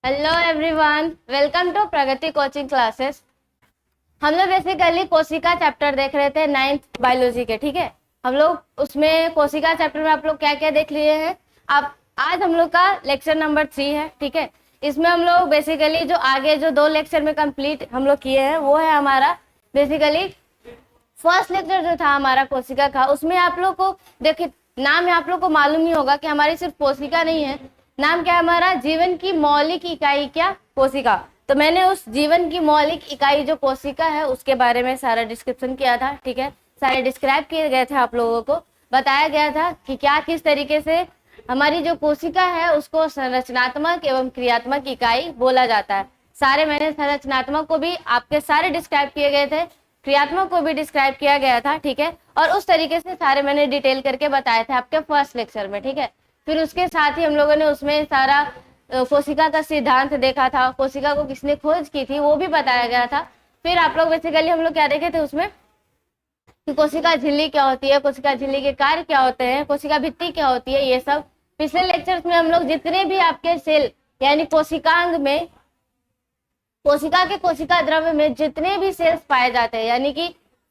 Hello everyone, welcome to Pragati coaching classes. हम लोग basically कोशिका चैप्टर देख रहे थे 9th बायोलॉजी के। ठीक है, हम लोग उसमें कोशिका चैप्टर में आप लोग क्या क्या देख लिए हैं। आप आज हम लोग का लेक्चर नंबर 3 है। ठीक है, इसमें हम लोग बेसिकली जो आगे जो 2 लेक्चर में कंप्लीट हम लोग किए हैं वो है हमारा बेसिकली फर्स्ट लेक्चर जो था हमारा कोशिका का। उसमें आप लोग को देखिए, नाम है आप लोग को मालूम ही होगा कि हमारी सिर्फ कोशिका नहीं है, नाम क्या है हमारा, जीवन की मौलिक इकाई क्या, कोशिका। तो मैंने उस जीवन की मौलिक इकाई जो कोशिका है उसके बारे में सारा डिस्क्रिप्शन किया था। ठीक है, सारे डिस्क्राइब किए गए थे, आप लोगों को बताया गया था कि क्या किस तरीके से हमारी जो कोशिका है उसको संरचनात्मक एवं क्रियात्मक इकाई बोला जाता है। सारे मैंने संरचनात्मक को भी आपके सारे डिस्क्राइब किए गए थे, क्रियात्मक को भी डिस्क्राइब किया गया था। ठीक है, और उस तरीके से सारे मैंने डिटेल करके बताए थे आपके फर्स्ट लेक्चर में। ठीक है, फिर उसके साथ ही हम लोगों ने उसमें सारा कोशिका का सिद्धांत देखा था, कोशिका को किसने खोज की थी वो भी बताया गया था। फिर आप लोग बेसिकली हम लोग क्या देखे थे उसमें कि कोशिका झिल्ली क्या होती है, कोशिका झिल्ली के कार्य क्या होते हैं, कोशिका भित्ति क्या होती है, ये सब पिछले लेक्चर्स में हम लोग जितने भी आपके सेल यानी कोशिकांग में, कोशिका के कोशिका द्रव्य में जितने भी सेल्स पाए जाते हैं यानी कि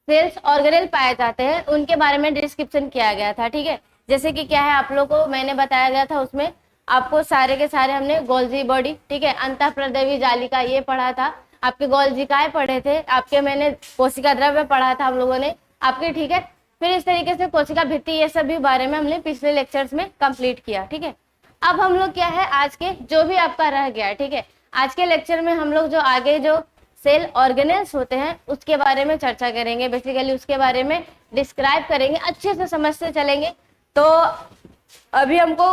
सेल्स ऑर्गेनेल पाए जाते हैं उनके बारे में डिस्क्रिप्शन किया गया था। ठीक है, जैसे कि क्या है आप लोग को मैंने बताया गया था, उसमें आपको सारे के सारे हमने गोल्जी बॉडी, ठीक है, अंतःप्रदेवी जालिका ये पढ़ा था, आपके गोल्जिकाएं पढ़े थे, आपके मैंने कोशिका द्रव्य पढ़ा था हम लोगों ने आपके। ठीक है, फिर इस तरीके से कोशिका भित्ति ये सब भी बारे में हमने पिछले लेक्चर्स में कंप्लीट किया। ठीक है, अब हम लोग क्या है आज के जो भी आपका रह गया, ठीक है, आज के लेक्चर में हम लोग जो आगे जो सेल ऑर्गेनेल्स होते हैं उसके बारे में चर्चा करेंगे, बेसिकली उसके बारे में डिस्क्राइब करेंगे, अच्छे से समझते चलेंगे। तो अभी हमको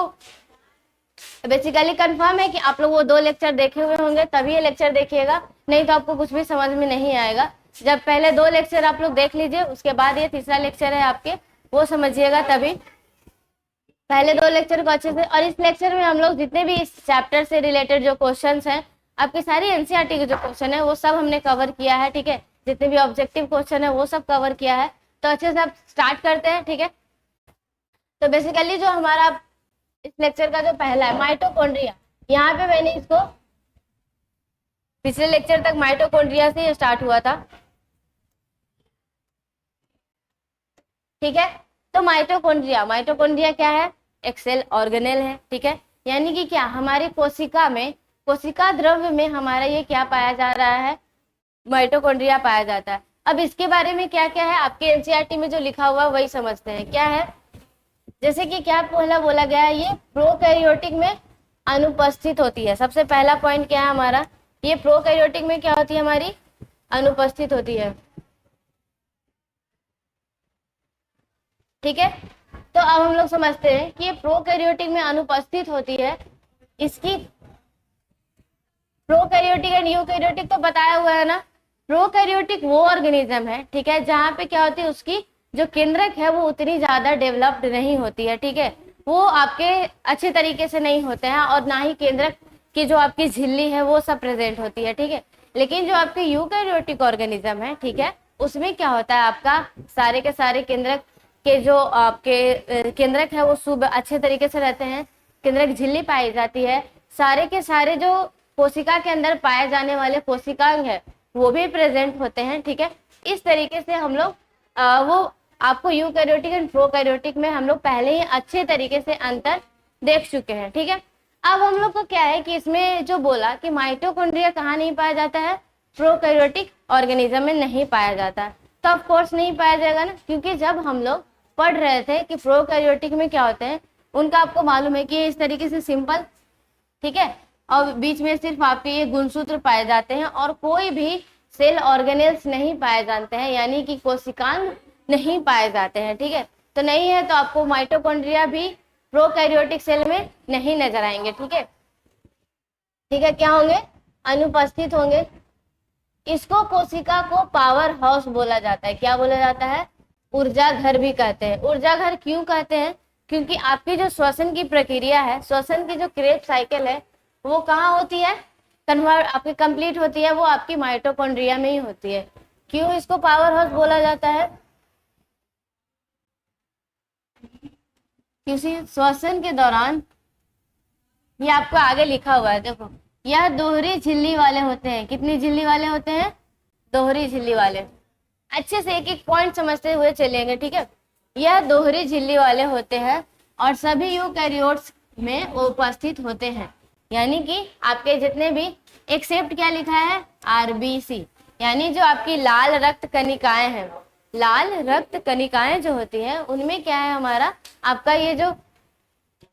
बेसिकली कंफर्म है कि आप लोग वो 2 लेक्चर देखे हुए होंगे तभी ये लेक्चर देखिएगा, नहीं तो आपको कुछ भी समझ में नहीं आएगा। जब पहले 2 लेक्चर आप लोग देख लीजिए उसके बाद ये तीसरा लेक्चर है आपके, वो समझिएगा तभी। पहले 2 लेक्चर को अच्छे से, और इस लेक्चर में हम लोग जितने भी इस चैप्टर से रिलेटेड जो क्वेश्चंस हैं, आपकी सारी एनसीईआरटी के जो क्वेश्चन है वो सब हमने कवर किया है। ठीक है, जितने भी ऑब्जेक्टिव क्वेश्चन है वो सब कवर किया है। तो अच्छे से आप स्टार्ट करते हैं। ठीक है, तो बेसिकली जो हमारा इस लेक्चर का जो पहला है माइटोकॉन्ड्रिया, यहाँ पे मैंने इसको पिछले लेक्चर तक माइटोकॉन्ड्रिया से स्टार्ट हुआ था। ठीक है, तो माइटोकॉन्ड्रिया, माइटोकॉन्ड्रिया क्या है, एक सेल ऑर्गेनेल है। ठीक है, यानी कि क्या हमारी कोशिका में, कोशिका द्रव्य में हमारा ये क्या पाया जा रहा है, माइटोकॉन्ड्रिया पाया जाता है। अब इसके बारे में क्या क्या है आपके एनसीईआरटी में जो लिखा हुआ है वही समझते हैं। क्या है, जैसे कि क्या पहला बोला गया है, ये प्रोकैरियोटिक में अनुपस्थित होती है। सबसे पहला पॉइंट क्या है हमारा, ये प्रोकैरियोटिक में क्या होती है, हमारी अनुपस्थित होती है। ठीक है, तो अब हम लोग समझते हैं कि ये प्रोकैरियोटिक में अनुपस्थित होती है। इसकी प्रोकैरियोटिक एंड यूकैरियोटिक तो बताया हुआ है ना। प्रोकैरियोटिक वो ऑर्गेनिज्म है, ठीक है, जहां पे क्या होती है, उसकी जो केंद्रक है वो उतनी ज्यादा डेवलप्ड नहीं होती है। ठीक है, वो आपके अच्छे तरीके से नहीं होते हैं, और ना ही केंद्रक की जो आपकी झिल्ली है वो सब प्रेजेंट होती है। ठीक है, लेकिन जो आपके यूकैरियोटिक ऑर्गेनिज्म है, ठीक है, उसमें क्या होता है, आपका सारे के सारे केंद्रक के जो आपके केंद्रक है वो सुब अच्छे तरीके से रहते हैं, केंद्रक झिल्ली पाई जाती है, सारे के सारे जो कोशिका के अंदर पाए जाने वाले कोशिकांग है वो भी प्रेजेंट होते हैं। ठीक है, इस तरीके से हम लोग वो आपको यूकैरियोटिक एंड प्रोकैरियोटिक में हम लोग पहले ही अच्छे तरीके से अंतर देख चुके हैं। ठीक है, अब हम लोग को क्या है कि इसमें जो बोला कि माइटोकॉन्ड्रिया कहाँ नहीं पाया जाता है, प्रोकैरियोटिक ऑर्गेनिज्म में नहीं पाया जाता है। तो ऑफ कोर्स नहीं पाया जाएगा ना, क्योंकि जब हम लोग पढ़ रहे थे कि प्रोकैरियोटिक में क्या होते हैं, उनका आपको मालूम है कि इस तरीके से सिंपल, ठीक है, और बीच में सिर्फ आपके ये गुणसूत्र पाए जाते हैं और कोई भी सेल ऑर्गेनेल्स नहीं पाए जाते हैं, यानी कि कोशिकांग नहीं पाए जाते हैं। ठीक है, तो नहीं है तो आपको माइटोकॉन्ड्रिया भी प्रोकैरियोटिक सेल में नहीं नजर आएंगे। ठीक है, ठीक है, क्या होंगे, अनुपस्थित होंगे। इसको कोशिका को पावर हाउस बोला जाता है। क्या बोला जाता है, ऊर्जा घर भी कहते हैं। ऊर्जा घर क्यों कहते हैं, क्योंकि आपकी जो श्वसन की प्रक्रिया है, श्वसन की जो क्रेब साइकिल है वो कहाँ होती है, कन्वर्ट आपकी कंप्लीट होती है, वो आपकी माइटोकॉन्ड्रिया में ही होती है। क्यों इसको पावर हाउस बोला जाता है, क्योंकि श्वसन के दौरान, ये आपको आगे लिखा हुआ है देखो, यह दोहरी झिल्ली वाले होते हैं। कितनी झिल्ली वाले होते हैं? दोहरी झिल्ली वाले। अच्छे से एक एक पॉइंट समझते हुए चलेंगे, ठीक है। यह दोहरी झिल्ली वाले होते हैं और सभी यूकैरियोट्स में उपस्थित होते हैं। यानी कि आपके जितने भी, एक्सेप्ट क्या लिखा है? आरबीसी, यानी जो आपकी लाल रक्त कणिकाएं हैं, लाल रक्त कणिकाएं जो होती हैं उनमें क्या है हमारा, आपका ये जो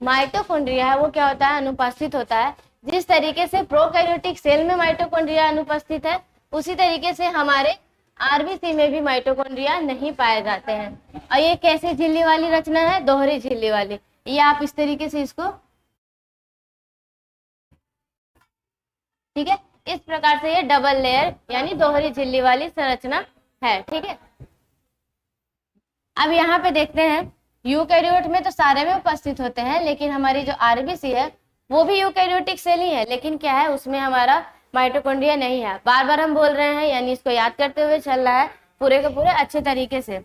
माइटोकॉन्ड्रिया है वो क्या होता है? अनुपस्थित होता है। जिस तरीके से प्रोकैरियोटिक सेल में माइटोकॉन्ड्रिया अनुपस्थित है, उसी तरीके से हमारे आरबीसी में भी माइटोकॉन्ड्रिया नहीं पाए जाते हैं। और ये कैसी झिल्ली वाली रचना है? दोहरी झिल्ली वाली। ये आप इस तरीके से इसको, ठीक है, इस प्रकार से ये डबल लेयर यानी दोहरी झिल्ली वाली संरचना है, ठीक है। अब यहाँ पे देखते हैं, यूकैरियोट में तो सारे में उपस्थित होते हैं, लेकिन हमारी जो आरबीसी है वो भी यूकैरियोटिक सेल ही है, लेकिन क्या है, उसमें हमारा माइटोकॉन्ड्रिया नहीं है। बार बार हम बोल रहे हैं, यानी इसको याद करते हुए चल रहा है पूरे के पूरे अच्छे तरीके से।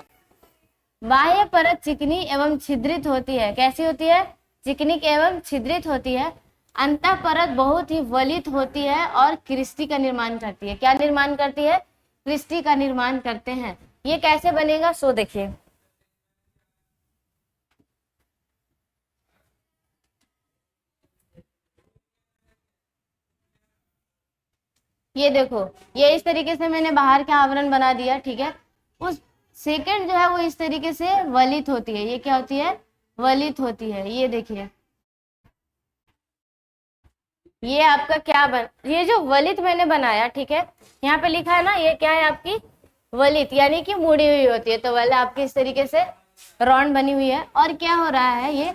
बाह्य परत चिकनी एवं छिद्रित होती है। कैसी होती है? चिकनी एवं छिद्रित होती है। अंतः परत बहुत ही वलित होती है और क्रिस्टी का निर्माण करती है। क्या निर्माण करती है? क्रिस्टी का निर्माण करते हैं। ये कैसे बनेगा? सो देखिए, ये देखो, ये इस तरीके से मैंने बाहर का आवरण बना दिया, ठीक है। उस सेकंड जो है वो इस तरीके से वलित होती है। ये क्या होती है? वलित होती है। ये देखिए, ये आपका क्या ये जो वलित मैंने बनाया, ठीक है, यहाँ पे लिखा है ना, ये क्या है आपकी वलित, यानी कि मुड़ी हुई होती है। तो वाले आपकी इस तरीके से रॉन्ड बनी हुई है। और क्या हो रहा है, ये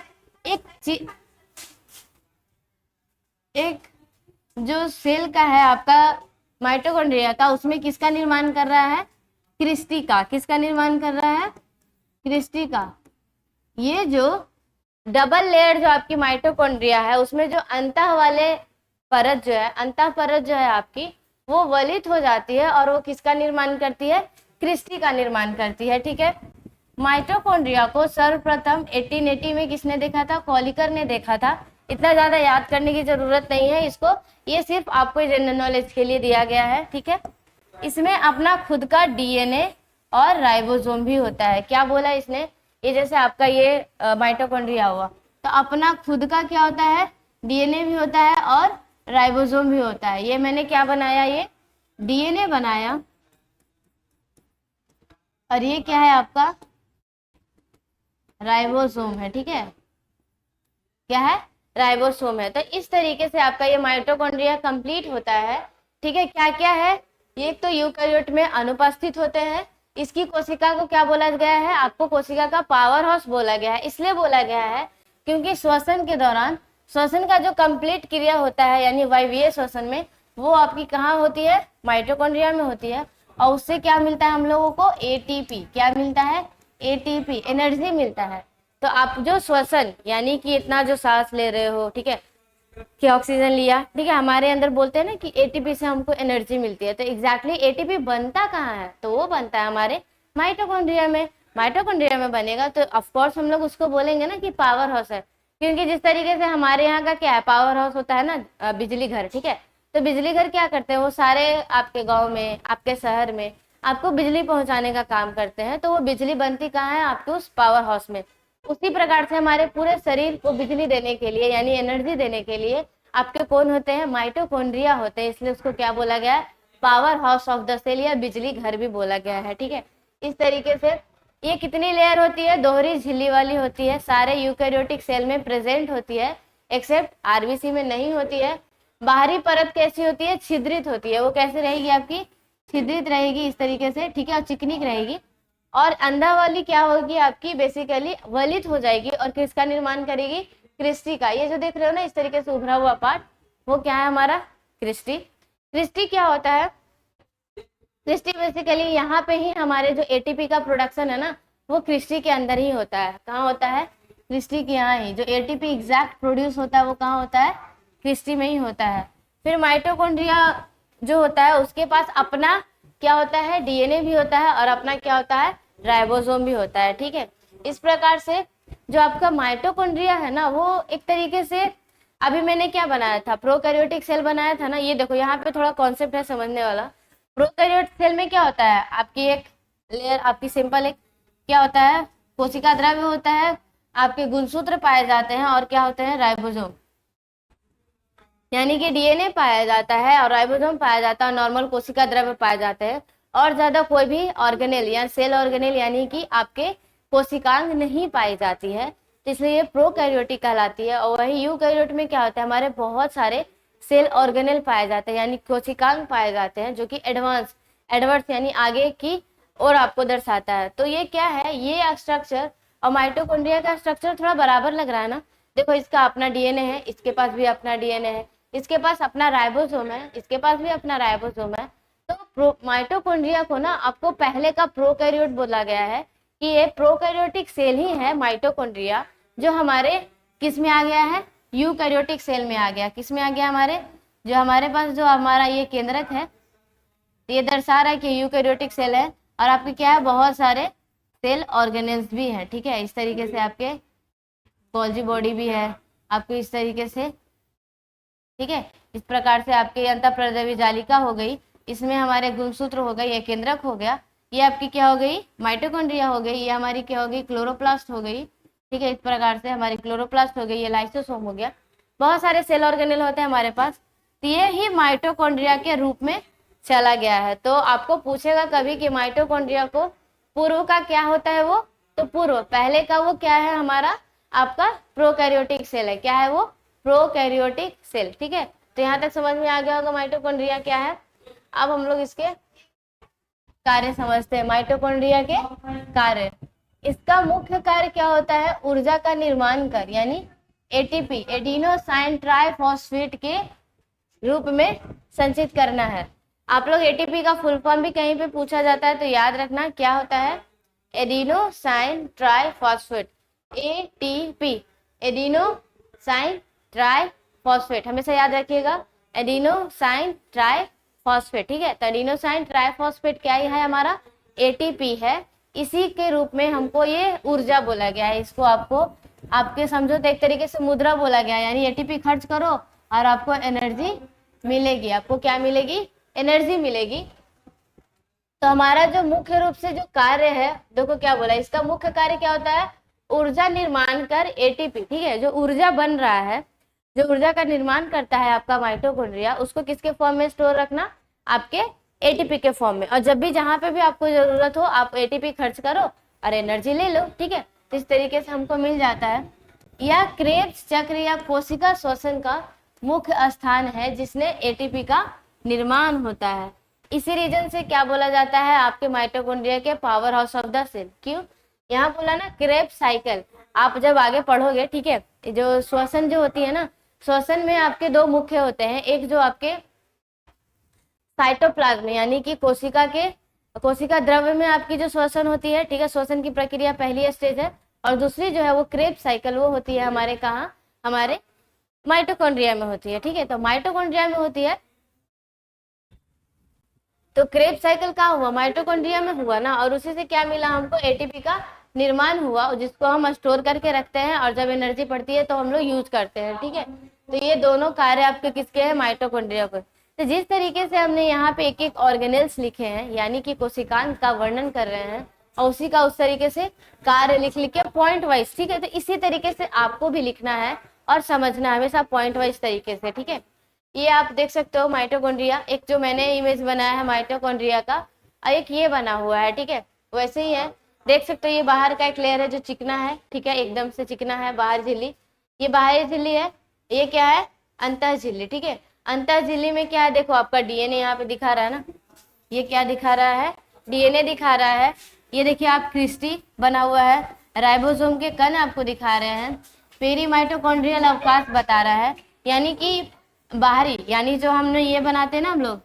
एक जो सेल का है आपका माइटोकॉन्ड्रिया का, उसमें किसका निर्माण कर रहा है? क्रिस्टी का। किसका निर्माण कर रहा है? क्रिस्टी का। ये जो डबल लेयर जो आपकी माइटोकॉन्ड्रिया है, उसमें जो अंतः वाले परत जो है, अंतः परत जो है आपकी, वो वलित हो जाती है और वो किसका निर्माण करती है? क्रिस्टी का निर्माण करती है, ठीक है। माइटोकॉन्ड्रिया को सर्वप्रथम 1880 में किसने देखा था? कॉलिकर ने देखा था। इतना ज्यादा याद करने की जरूरत नहीं है इसको, ये सिर्फ आपको जनरल नॉलेज के लिए दिया गया है, ठीक है। इसमें अपना खुद का डीएनए और राइबोसोम भी होता है। क्या बोला इसने? ये जैसे आपका ये माइटोकॉन्ड्रिया हुआ, तो अपना खुद का क्या होता है? डीएनए भी होता है और राइबोसोम भी होता है। ये मैंने क्या बनाया? ये डीएनए बनाया, और ये क्या है आपका? राइबोसोम है, ठीक है। क्या है? राइबोसोम है। तो इस तरीके से आपका ये माइटोकॉन्ड्रिया कंप्लीट होता है, ठीक है। क्या क्या है? ये तो यूकैरियोट में अनुपस्थित होते हैं। इसकी कोशिका को क्या बोला गया है? आपको कोशिका का पावर हाउस बोला गया है। इसलिए बोला गया है क्योंकि श्वसन के दौरान, श्वसन का जो कंप्लीट क्रिया होता है, यानी वायवीय श्वसन में, वो आपकी कहाँ होती है? माइटोकॉन्ड्रिया में होती है। और उससे क्या मिलता है हम लोगों को? एटीपी। क्या मिलता है? एटीपी, एनर्जी मिलता है। तो आप जो श्वसन, यानी कि इतना जो सांस ले रहे हो, ठीक है, कि ऑक्सीजन लिया, ठीक है, हमारे अंदर बोलते हैं ना कि एटीपी से हमको एनर्जी मिलती है। तो एग्जैक्टली एटीपी बनता कहाँ है? तो वो बनता है हमारे माइटोकॉन्ड्रिया में। माइटोकॉन्ड्रिया में बनेगा तो ऑफकोर्स हम लोग उसको बोलेंगे ना कि पावर हाउस है, क्योंकि जिस तरीके से हमारे यहाँ का क्या है, पावर हाउस होता है ना, बिजली घर, ठीक है। तो बिजली घर क्या करते हैं? वो सारे आपके गाँव में, आपके शहर में आपको बिजली पहुंचाने का काम करते हैं। तो वो बिजली बनती कहाँ है? आपके उस पावर हाउस में। उसी प्रकार से हमारे पूरे शरीर को बिजली देने के लिए, यानी एनर्जी देने के लिए आपके कौन होते हैं? माइटोकॉन्ड्रिया होते हैं। इसलिए उसको क्या बोला गया है? Power house of the cell या बिजली घर भी बोला गया है, ठीक है। इस तरीके से ये कितनी लेयर होती है? दोहरी झिल्ली वाली होती है। सारे यूकैरियोटिक सेल में प्रेजेंट होती है, एक्सेप्ट आरबीसी में नहीं होती है। बाहरी परत कैसी होती है? छिद्रित होती है। वो कैसे रहेगी आपकी? छिद्रित रहेगी इस तरीके से, ठीक है, और चिकनी रहेगी। और अंधा वाली क्या होगी आपकी? बेसिकली वलित हो जाएगी और किसका निर्माण करेगी? क्रिस्टी का। ये जो देख रहे हो ना इस तरीके से उभरा हुआ पार्ट, वो क्या है हमारा? क्रिस्टी। क्रिस्टी क्या होता है? क्रिस्टी बेसिकली यहाँ पे ही हमारे जो एटीपी का प्रोडक्शन है ना, वो क्रिस्टी के अंदर ही होता है। कहाँ होता है? क्रिस्टी के यहाँ ही। जो एटीपी एग्जैक्ट प्रोड्यूस होता है वो कहाँ होता है? क्रिस्टी में ही होता है। फिर माइटोकॉन्ड्रिया जो होता है उसके पास अपना क्या होता है? डीएनए भी होता है और अपना क्या होता है? राइबोसोम भी होता है, ठीक है। इस प्रकार से जो आपका माइटोकॉन्ड्रिया है ना, वो एक तरीके से अभी मैंने क्या बनाया था, प्रोकैरियोटिक सेल बनाया था ना। ये देखो यहाँ पे थोड़ा कॉन्सेप्ट है समझने वाला। प्रोकैरियोटिक सेल में क्या होता है, आपकी एक लेयर, आपकी सिंपल एक क्या होता है, कोशिका द्रव्य होता है, आपके गुणसूत्र पाए जाते हैं, और क्या होते हैं, राइबोसोम, यानी कि डीएनए पाया जाता है और राइबोसोम पाया जाता है और नॉर्मल कोशिका द्रव्य पाए जाते हैं, और ज्यादा कोई भी ऑर्गेनेल या सेल ऑर्गेनेल यानी कि आपके कोशिकांग नहीं पाई जाती है, तो इसलिए ये प्रोकैरियोटिक कहलाती है। और वही यूकैरियोट में क्या होता है, हमारे बहुत सारे सेल ऑर्गेनेल पाए जाते हैं, यानी कोशिकांग पाए जाते हैं, जो कि एडवर्स यानी आगे की और आपको दर्शाता है। तो ये क्या है, ये स्ट्रक्चर और माइटोकॉन्ड्रिया का स्ट्रक्चर थोड़ा बराबर लग रहा है ना। देखो इसका अपना डीएनए है, इसके पास भी अपना डीएनए है, इसके पास अपना राइबोसोम है, इसके पास भी अपना राइबोसोम है। तो माइटोकॉन्ड्रिया को ना आपको पहले का प्रोकैरियोट बोला गया है कि ये प्रोकैरियोटिक सेल ही है माइटोकॉन्ड्रिया, जो हमारे किस में आ गया है, यूकैरियोटिक सेल में आ गया। किस में आ गया, हमारे जो हमारे पास जो हमारा ये केंद्रक है, ये दर्शा रहा है कि यूकैरियोटिक सेल है, और आपके क्या है, बहुत सारे सेल ऑर्गेनेल्स भी है। ठीक है, इस तरीके से आपके गोल्जी बॉडी भी है आपको इस तरीके से। ठीक है, इस प्रकार से आपके अंतःप्रद्रवी जालिका हो गई, इसमें हमारे गुणसूत्र हो गए, ये केंद्रक हो गया, ये आपकी क्या हो गई, माइटोकॉन्ड्रिया हो गई, ये हमारी क्या हो गई, क्लोरोप्लास्ट हो गई। ठीक है, इस प्रकार से हमारी क्लोरोप्लास्ट हो गई, ये लाइसोसोम हो गया। बहुत सारे सेल ऑर्गेनेल होते हैं हमारे पास, तो ये ही माइटोकॉन्ड्रिया के रूप में चला गया है। तो आपको पूछेगा कभी कि माइटोकॉन्ड्रिया को पूर्व का क्या होता है, वो तो पूर्व पहले का वो क्या है, हमारा आपका प्रोकैरियोटिक सेल है। क्या है वो, प्रोकैरियोटिक सेल। ठीक है, तो यहाँ तक समझ में आ गया होगा माइटोकॉन्ड्रिया क्या है। अब हम लोग इसके कार्य समझते हैं, माइटोकॉन्ड्रिया के कार्य। इसका मुख्य कार्य क्या होता है, ऊर्जा का निर्माण कर, यानी एटीपी, एडिनोसाइन ट्राइफॉस्फेट के रूप में संचित करना है। आप लोग एटीपी का फुल फॉर्म भी कहीं पे पूछा जाता है तो याद रखना क्या होता है, adenosine triphosphate, ATP, adenosine triphosphate, हमेशा याद रखिएगा, एडिनोसाइन ट्राइफॉस्फेट। ठीक है, तो एडिनोसाइन ट्राइफॉस्फेट क्या है, हमारा एटीपी है। इसी के रूप में हमको ये ऊर्जा बोला गया है। इसको आपको आपके समझो तो एक तरीके से मुद्रा बोला गया है, यानी एटीपी खर्च करो और आपको एनर्जी मिलेगी। आपको क्या मिलेगी, एनर्जी मिलेगी। तो हमारा जो मुख्य रूप से जो कार्य है, देखो क्या बोला, इसका मुख्य कार्य क्या होता है, ऊर्जा निर्माण कर एटीपी। ठीक है, जो ऊर्जा बन रहा है, जो ऊर्जा का निर्माण करता है आपका माइटोकॉन्ड्रिया, उसको किसके फॉर्म में स्टोर रखना, आपके एटीपी के फॉर्म में। और जब भी जहां पे भी आपको जरूरत हो आप एटीपी खर्च करो और एनर्जी ले लो। ठीक है, तो इस तरीके से हमको मिल जाता है। यह क्रेब्स चक्र या कोशिका श्वसन का मुख्य स्थान है जिसने एटीपी का निर्माण होता है। इसी रीजन से क्या बोला जाता है, आपके माइटोकॉन्ड्रिया के power house of the cell. क्यों, यहाँ बोला ना क्रेब्स साइकिल, आप जब आगे पढ़ोगे, ठीक है, जो श्वसन जो होती है ना, श्वसन में आपके दो मुख्य होते हैं, एक जो आपके साइटोप्लाज्म यानी कि कोशिका द्रव्य में आपकी जो श्वसन होती है, ठीक है, श्वसन की प्रक्रिया पहली स्टेज है, और दूसरी जो है वो क्रेब्स साइकिल, वो होती है हमारे कहाँ, हमारे माइटोकॉन्ड्रिया में होती है। ठीक है, तो माइटोकॉन्ड्रिया में होती है, तो क्रेब्स साइकिल कहाँ हुआ, माइटोकॉन्ड्रिया में हुआ ना, और उसी से क्या मिला हमको, एटीपी का निर्माण हुआ, जिसको हम स्टोर करके रखते हैं और जब एनर्जी पड़ती है तो हम लोग यूज करते हैं। ठीक है, तो ये दोनों कार्य आपके किसके हैं, माइटोकॉन्ड्रिया को। तो जिस तरीके से हमने यहाँ पे एक एक ऑर्गेनेल्स लिखे हैं, यानी कि कोशिकांग का वर्णन कर रहे हैं, और उसी का उस तरीके से कार्य लिख लिख के पॉइंट वाइज। ठीक है, तो इसी तरीके से आपको भी लिखना है और समझना है हमेशा पॉइंट वाइज तरीके से। ठीक है, ये आप देख सकते हो माइटोकॉन्ड्रिया, एक जो मैंने इमेज बनाया है माइटोकॉन्ड्रिया का, और एक ये बना हुआ है। ठीक है, वैसे ही है, देख सकते हो ये बाहर का एक लेयर है जो चिकना है। ठीक है, एकदम से चिकना है, बाहर झिल्ली, ये बाहरी झिल्ली है, ये क्या है, अंतर झिल्ली। ठीक है, अंतर झिल्ली में क्या है, देखो आपका डीएनए यहाँ पे दिखा रहा है ना, ये क्या दिखा रहा है, डीएनए दिखा रहा है। ये देखिए आप क्रिस्टी बना हुआ है, राइबोसोम के कण आपको दिखा रहे हैं, पेरीमाइटोकॉन्ड्रियल अवकाश बता रहा है, यानी कि बाहरी, यानी जो हमने ये बनाते हैं ना हम लोग,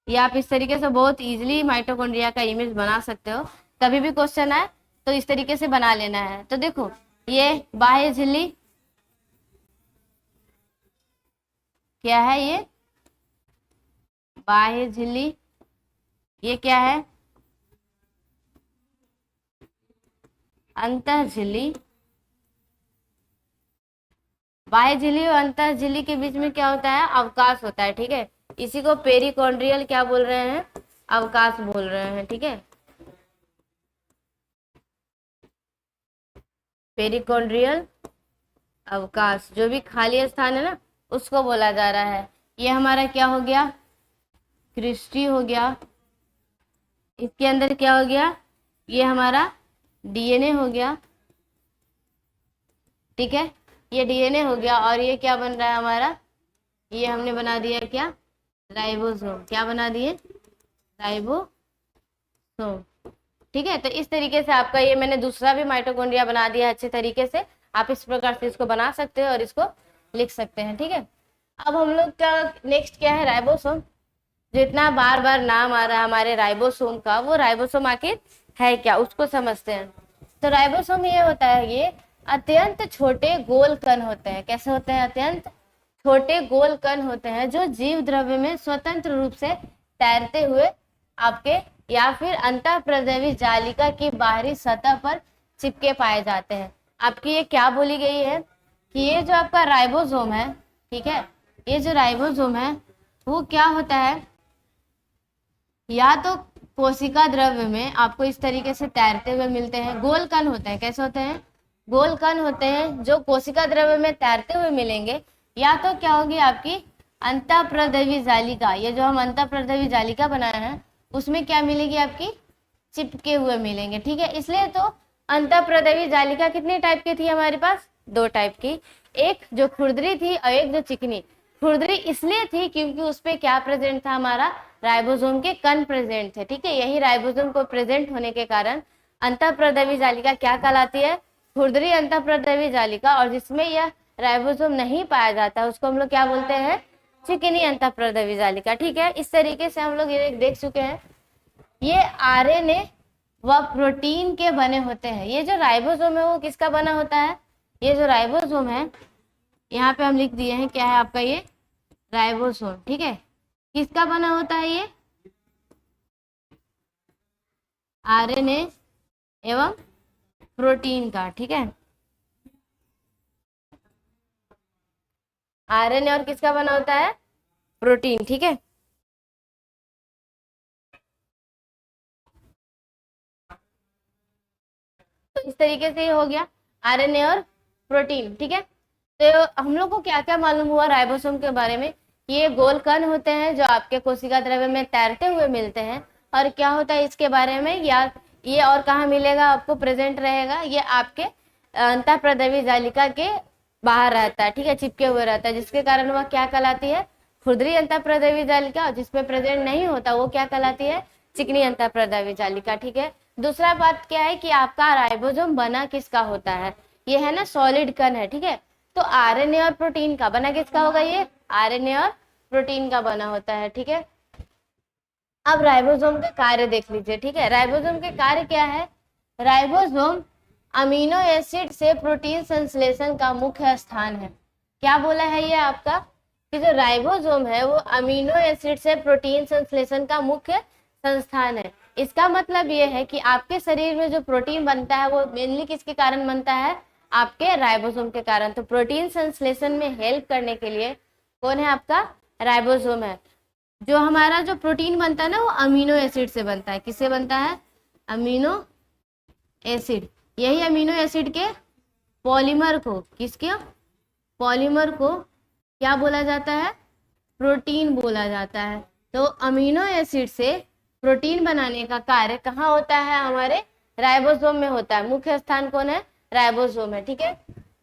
ये आप इस तरीके से बहुत इजीली माइटोकॉन्ड्रिया का इमेज बना सकते हो। कभी भी क्वेश्चन आए तो इस तरीके से बना लेना है। तो देखो ये बाह्य झिल्ली क्या है, ये बाह्य झिल्ली, ये क्या है, अंतः झिल्ली, बाह्य झिल्ली और अंतः झिल्ली के बीच में क्या होता है, अवकाश होता है, ठीक है। इसी को पेरिकॉन्ड्रियल क्या बोल रहे हैं, अवकाश बोल रहे हैं, ठीक है। पेरिकॉन्ड्रियल अवकाश, जो भी खाली स्थान है ना उसको बोला जा रहा है। ये हमारा क्या हो गया, क्रिस्टी हो गया। इसके अंदर क्या हो गया, ये हमारा डीएनए हो गया, ठीक है। ये डीएनए हो गया और ये क्या बन रहा है हमारा, ये हमने बना दिया क्या, राइबोसोम। क्या बना दिए, राइबोसोम, ठीक है। तो इस तरीके से आपका ये मैंने दूसरा भी माइटोकॉन्ड्रिया बना दिया अच्छे तरीके से। आप इस प्रकार से इसको बना सकते हैं और इसको लिख सकते हैं, ठीक है। अब हम लोग का नेक्स्ट क्या है, राइबोसोम। जितना बार बार नाम आ रहा है हमारे राइबोसोम का, वो राइबोसोम आखिर है क्या, उसको समझते हैं। तो राइबोसोम ये होता है, ये अत्यंत छोटे गोल कण होते हैं। कैसे होते हैं, अत्यंत छोटे गोल कण होते हैं जो जीव द्रव्य में स्वतंत्र रूप से तैरते हुए आपके या फिर अंतःप्रदेवी जालिका की बाहरी सतह पर चिपके पाए जाते हैं। आपकी ये क्या बोली गई है कि ये जो आपका राइबोसोम है, ठीक है, ये जो राइबोसोम है वो क्या होता है, या तो कोशिका द्रव्य में आपको इस तरीके से तैरते हुए मिलते हैं, गोल कण होते हैं। कैसे होते हैं, गोल कण होते हैं जो कोशिका द्रव्य में तैरते हुए मिलेंगे, या तो क्या होगी आपकी अंतःप्रदेवी जालिका। ये जो हम अंतःप्रदेवी जालिका बनाए हैं उसमें क्या मिलेगी, आपकी चिपके हुए मिलेंगे, ठीक है। इसलिए तो अंतःप्रदेवी जालिका कितने टाइप की थी हमारे पास, 2 टाइप की, एक जो खुरदरी थी और एक जो चिकनी। खुरदरी इसलिए थी क्योंकि उसपे क्या प्रेजेंट था, हमारा राइबोसोम के कण प्रेजेंट थे, ठीक है। यही राइबोसोम को प्रेजेंट होने के कारण अंतःप्रदेवी जालिका क्या कहलाती है, खुरदरी अंतःप्रदेवी जालिका। और जिसमें यह राइबोसोम नहीं पाया जाता उसको हम लोग क्या बोलते हैं, चिकनी अंतःप्रदेवी जालिका, ठीक है। इस तरीके से हम लोग ये देख चुके हैं, ये आरएनए व प्रोटीन के बने होते हैं। ये जो राइबोसोम है वो किसका बना होता है, ये जो राइबोसोम है यहाँ पे हम लिख दिए हैं क्या है आपका, ये राइबोसोम, ठीक है। किसका बना होता है, ये आरएनए एवं प्रोटीन का, ठीक है। आरएनए और किसका बना होता है, प्रोटीन, ठीक है। तो इस तरीके से ये हो गया आरएनए और प्रोटीन, ठीक है। तो हम लोग को क्या क्या मालूम हुआ राइबोसोम के बारे में, ये गोल कण होते हैं जो आपके कोशिका द्रव्य में तैरते हुए मिलते हैं। और क्या होता है इसके बारे में, या ये और कहाँ मिलेगा आपको, प्रेजेंट रहेगा, ये आपके अंतःप्रदेवी जालिका के बाहर रहता है, ठीक है, चिपके हुए रहता है, जिसके कारण वह क्या कहलाती है, खुरदरी अंतःप्रदेवी जालिका। और जिसमें प्रेजेंट नहीं होता वो क्या कहलाती है, चिकनी अंतःप्रदेवी जालिका, ठीक है। दूसरा बात क्या है कि आपका राइबोसोम बना किसका होता है, ये है ना सॉलिड कण है, ठीक है। तो आरएनए और प्रोटीन का बना किसका होगा, ये आरएनए और प्रोटीन का बना होता है, ठीक है। अब राइबोसोम के कार्य देख लीजिए, ठीक है। राइबोसोम के कार्य क्या है, राइबोसोम अमीनो एसिड से प्रोटीन संश्लेषण का मुख्य स्थान है। क्या बोला है ये आपका कि जो राइबोसोम है वो अमीनो एसिड से प्रोटीन संश्लेषण का मुख्य संस्थान है। इसका मतलब ये है कि आपके शरीर में जो प्रोटीन बनता है वो मेनली किसके कारण बनता है, आपके राइबोसोम के कारण। तो प्रोटीन संश्लेषण में हेल्प करने के लिए कौन है, आपका राइबोसोम है। जो हमारा जो प्रोटीन बनता है ना वो अमीनो एसिड से बनता है, किससे बनता है, अमीनो एसिड। यही अमीनो एसिड के पॉलीमर को, किसके पॉलीमर को क्या बोला जाता है, प्रोटीन बोला जाता है। तो अमीनो एसिड से प्रोटीन बनाने का कार्य कहाँ होता है, हमारे राइबोसोम में होता है। मुख्य स्थान कौन है, राइबोसोम है, ठीक है।